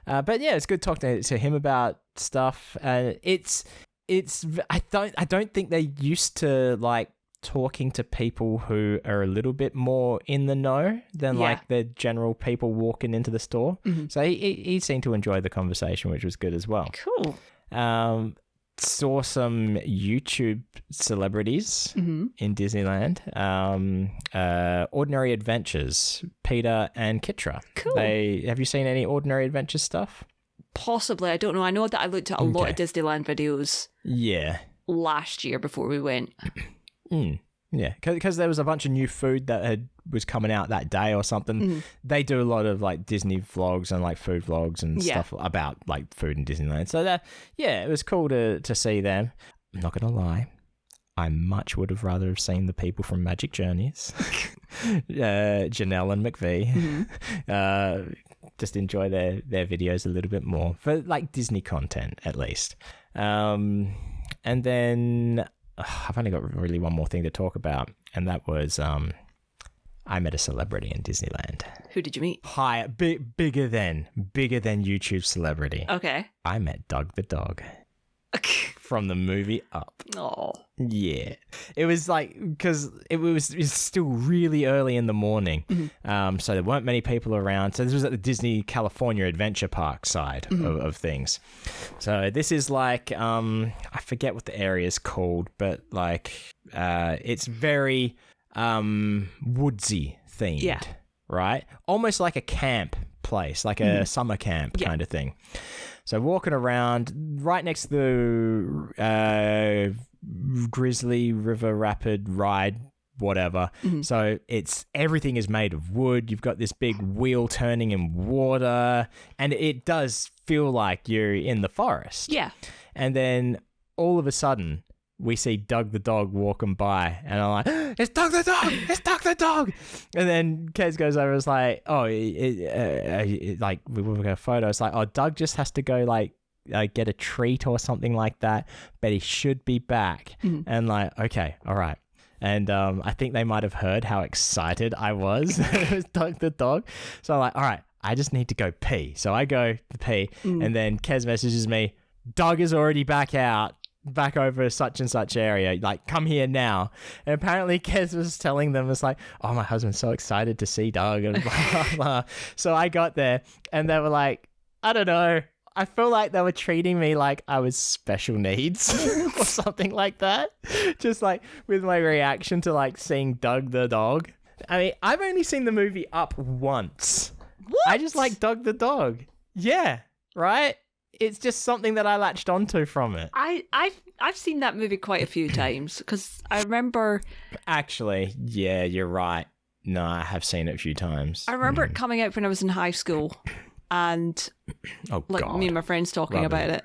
But yeah, it's good talking to him about stuff. It's I don't think they're used to like talking to people who are a little bit more in the know than like the general people walking into the store. So he seemed to enjoy the conversation, which was good as well. Cool. Saw some YouTube celebrities in Disneyland. Ordinary Adventures, Peter and Kitra. Cool. Have you seen any Ordinary Adventures stuff? Possibly. I don't know. I know that I looked at a lot of Disneyland videos. Yeah. Last year before we went. Yeah, because there was a bunch of new food that was coming out that day or something. They do a lot of like Disney vlogs and like food vlogs and stuff about like food in Disneyland. So it was cool to see them. I'm not gonna lie, I much would have rather have seen the people from Magic Journeys, Janelle and McVie. Just enjoy their videos a little bit more for like Disney content at least. And then I've only got really one more thing to talk about, and that was I met a celebrity in Disneyland. Who did you meet? Bigger than YouTube celebrity. Okay. I met Doug the dog from the movie Up. Oh. Yeah. It was like, because it was still really early in the morning, so there weren't many people around. So this was at the Disney California Adventure Park side of things. So this is like, I forget what the area is called, but like, it's very woodsy themed, right? Almost like a camp place, like a summer camp kind of thing. So walking around right next to the Grizzly River Rapid ride, whatever. So everything is made of wood. You've got this big wheel turning in water, and it does feel like you're in the forest. Yeah. And then all of a sudden, we see Doug the dog walking by, and I'm like, it's Doug the dog! It's Doug the dog! And then Kez goes over and is like, oh, like, we were going to photo. It's like, oh, Doug just has to go, like, get a treat or something like that, but he should be back. And like, okay, all right. And I think they might have heard how excited I was. It was Doug the dog. So I'm like, all right, I just need to go pee. So I go to pee, and then Kez messages me, Doug is already back over such and such area, like, come here now. And apparently Kez was telling them, it's like, oh, my husband's so excited to see Doug and blah, blah, blah. So I got there and they were like, I don't know, I feel like they were treating me like I was special needs or something like that, just like with my reaction to like seeing Doug the dog. I mean, I've only seen the movie Up once. What? I just like Doug the dog. Yeah, right? It's just something that I latched onto from it. I've seen that movie quite a few times because I remember. Actually, yeah, you're right. No, I have seen it a few times. I remember it coming out when I was in high school, and me and my friends talking about it.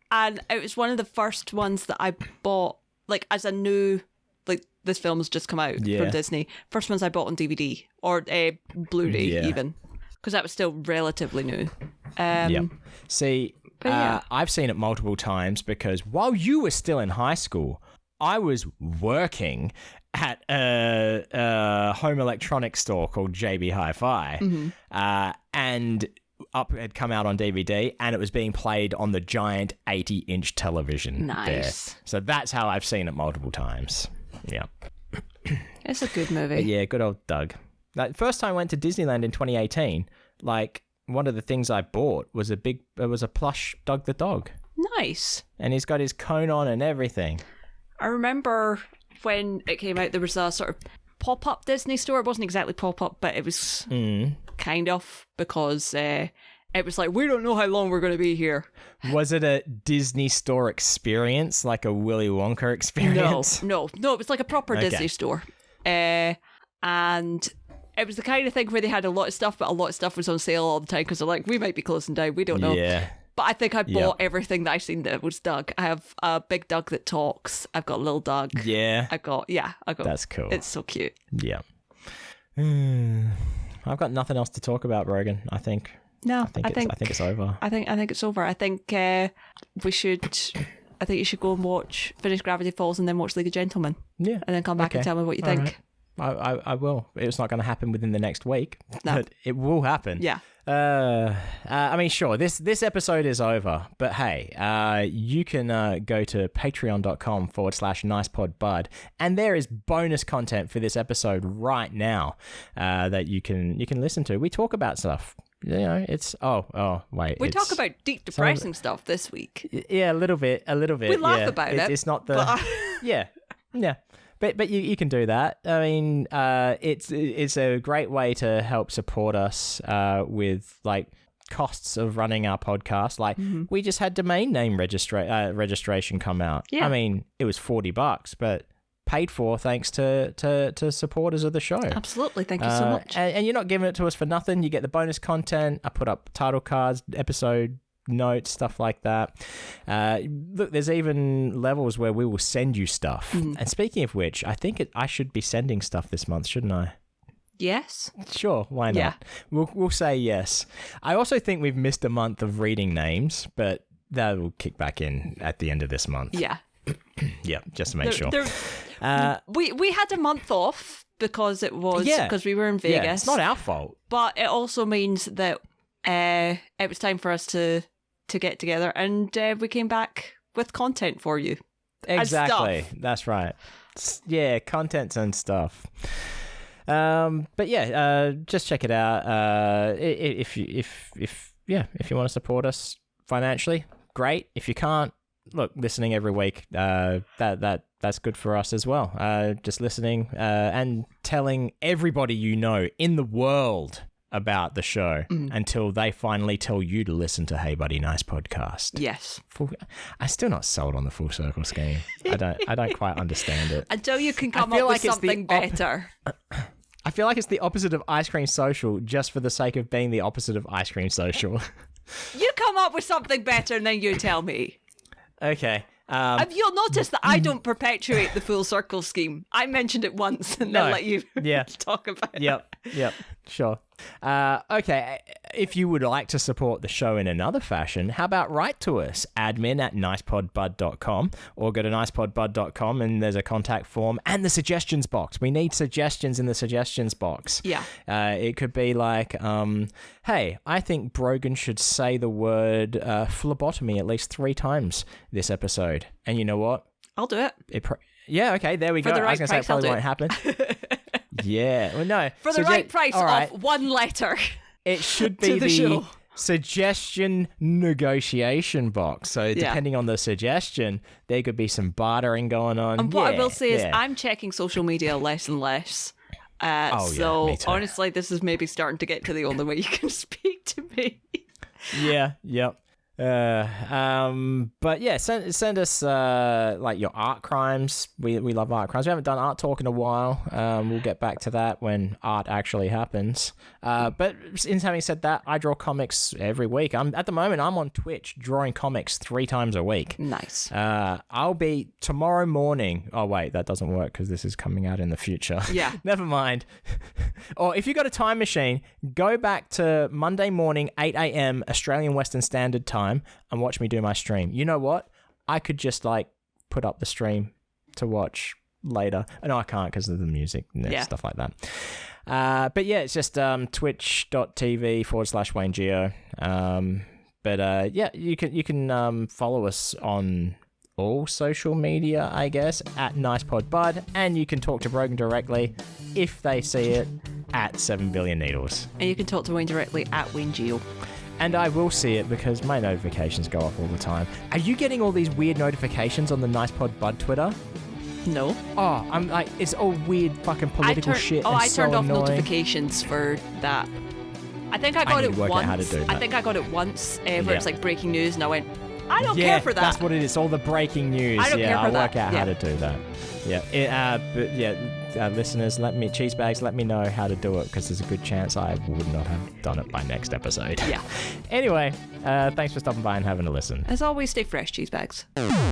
And it was one of the first ones that I bought, like, as a new, like, this film has just come out from Disney. First ones I bought on DVD or Blu-ray even, because that was still relatively new. See, I've seen it multiple times because while you were still in high school, I was working at a home electronics store called JB Hi-Fi, and Up had come out on DVD, and it was being played on the giant 80-inch television. Nice. There. So that's how I've seen it multiple times. Yeah. It's a good movie. But yeah, good old Doug. Like, first time I went to Disneyland in 2018, like, one of the things I bought was a plush Doug the dog. Nice. And he's got his cone on and everything. I remember when it came out, there was a sort of pop-up Disney store. It wasn't exactly pop-up, but it was kind of, because it was like, we don't know how long we're going to be here. Was it a Disney store experience, like a Willy Wonka experience? No, it was like a proper Disney store. And it was the kind of thing where they had a lot of stuff, but a lot of stuff was on sale all the time, because they're like, we might be closing down, we don't know. Yeah. But I think I bought everything that I seen that was Doug. I have a big Doug that talks. I've got a little Doug. Yeah. I got. That's cool. It's so cute. Yeah. I've got nothing else to talk about, Brogan. I think. No, I think it's over. I think it's over. I think we should. I think you should go and finish Gravity Falls, and then watch League of Gentlemen. Yeah. And then come back and tell me what you think. Right. I will. It's not going to happen within the next week, but it will happen. Yeah. I mean, sure, this episode is over, but hey, you can go to patreon.com/nicepodbud, and there is bonus content for this episode right now that you can listen to. We talk about stuff. You know, it's we talk about deep depressing stuff this week. Yeah, a little bit. We laugh about it. It's not the yeah. But you can do that. I mean, it's a great way to help support us with like costs of running our podcast. Like we just had domain name registration come out. Yeah. I mean, it was $40, but paid for thanks to supporters of the show. Absolutely, thank you so much. And you're not giving it to us for nothing. You get the bonus content. I put up title cards, episode notes, stuff like that. Look, there's even levels where we will send you stuff. And speaking of which, I think I should be sending stuff this month, shouldn't I? Yes. Sure, why not? Yeah. We'll say yes. I also think we've missed a month of reading names, but that will kick back in at the end of this month. Yeah. Yeah, just to make sure. We had a month off because it was because we were in Vegas. Yeah, it's not our fault. But it also means that it was time for us to get together, and we came back with content for you. Exactly. That's right. Yeah, content and stuff. But yeah, just check it out. If you want to support us financially, great. If you can't, look, listening every week, that's good for us as well. Just listening and telling everybody you know in the world about the show until they finally tell you to listen to Hey Buddy Nice Podcast. Yes. I'm still not sold on the full circle scheme. I don't quite understand it. Until you can come up with something better. I feel like it's the opposite of Ice Cream Social just for the sake of being the opposite of Ice Cream Social. You come up with something better and then you tell me. Okay. You'll notice that I don't perpetuate the full circle scheme. I mentioned it once and then let you talk about it. Yep, sure. Okay, if you would like to support the show in another fashion, how about write to us, admin@nicepodbud.com, or go to nicepodbud.com and there's a contact form and the suggestions box. We need suggestions in the suggestions box. Yeah. It could be like, hey, I think Brogan should say the word phlebotomy at least 3 times this episode. And you know what? I'll do it. Yeah, okay, there we go. I was going to say it probably won't happen. Yeah, well, no. For the right price of 1 letter. It should be the suggestion negotiation box. So depending on the suggestion, there could be some bartering going on. And what I will say is I'm checking social media less and less. So me too. Honestly, this is maybe starting to get to the only way you can speak to me. Yeah, yep. But yeah, send us like your art crimes. We love art crimes. We haven't done art talk in a while. We'll get back to that when art actually happens. But in having said that, I draw comics every week. At the moment I'm on Twitch drawing comics 3 times a week. Nice. I'll be tomorrow morning. Oh wait, that doesn't work because this is coming out in the future. Yeah. Never mind. Or if you got a time machine, go back to Monday morning 8 a.m. Australian Western Standard Time and watch me do my stream. You know what? I could just like put up the stream to watch later. No, I can't because of the music and stuff like that. But yeah, it's just twitch.tv/Wayne But you can follow us on all social media, I guess, at NicePodBud, and you can talk to Brogan directly if they see it at 7 Billion Needles. And you can talk to Wayne directly at Wayne Geo. And I will see it because my notifications go off all the time. Are you getting all these weird notifications on the NicePodBud Twitter? No. Oh, I'm like, it's all weird fucking political shit. I so turned off annoying. Notifications for that. I think I got it once. Out how to do that. I think I got it once where it's like breaking news, and I went, I don't care for that. That's what it is. All the breaking news. I don't care for I'll that. work out how to do that. Listeners, cheesebags, let me know how to do it because there's a good chance I would not have done it by next episode. Yeah. Anyway, thanks for stopping by and having a listen. As always, stay fresh, cheesebags.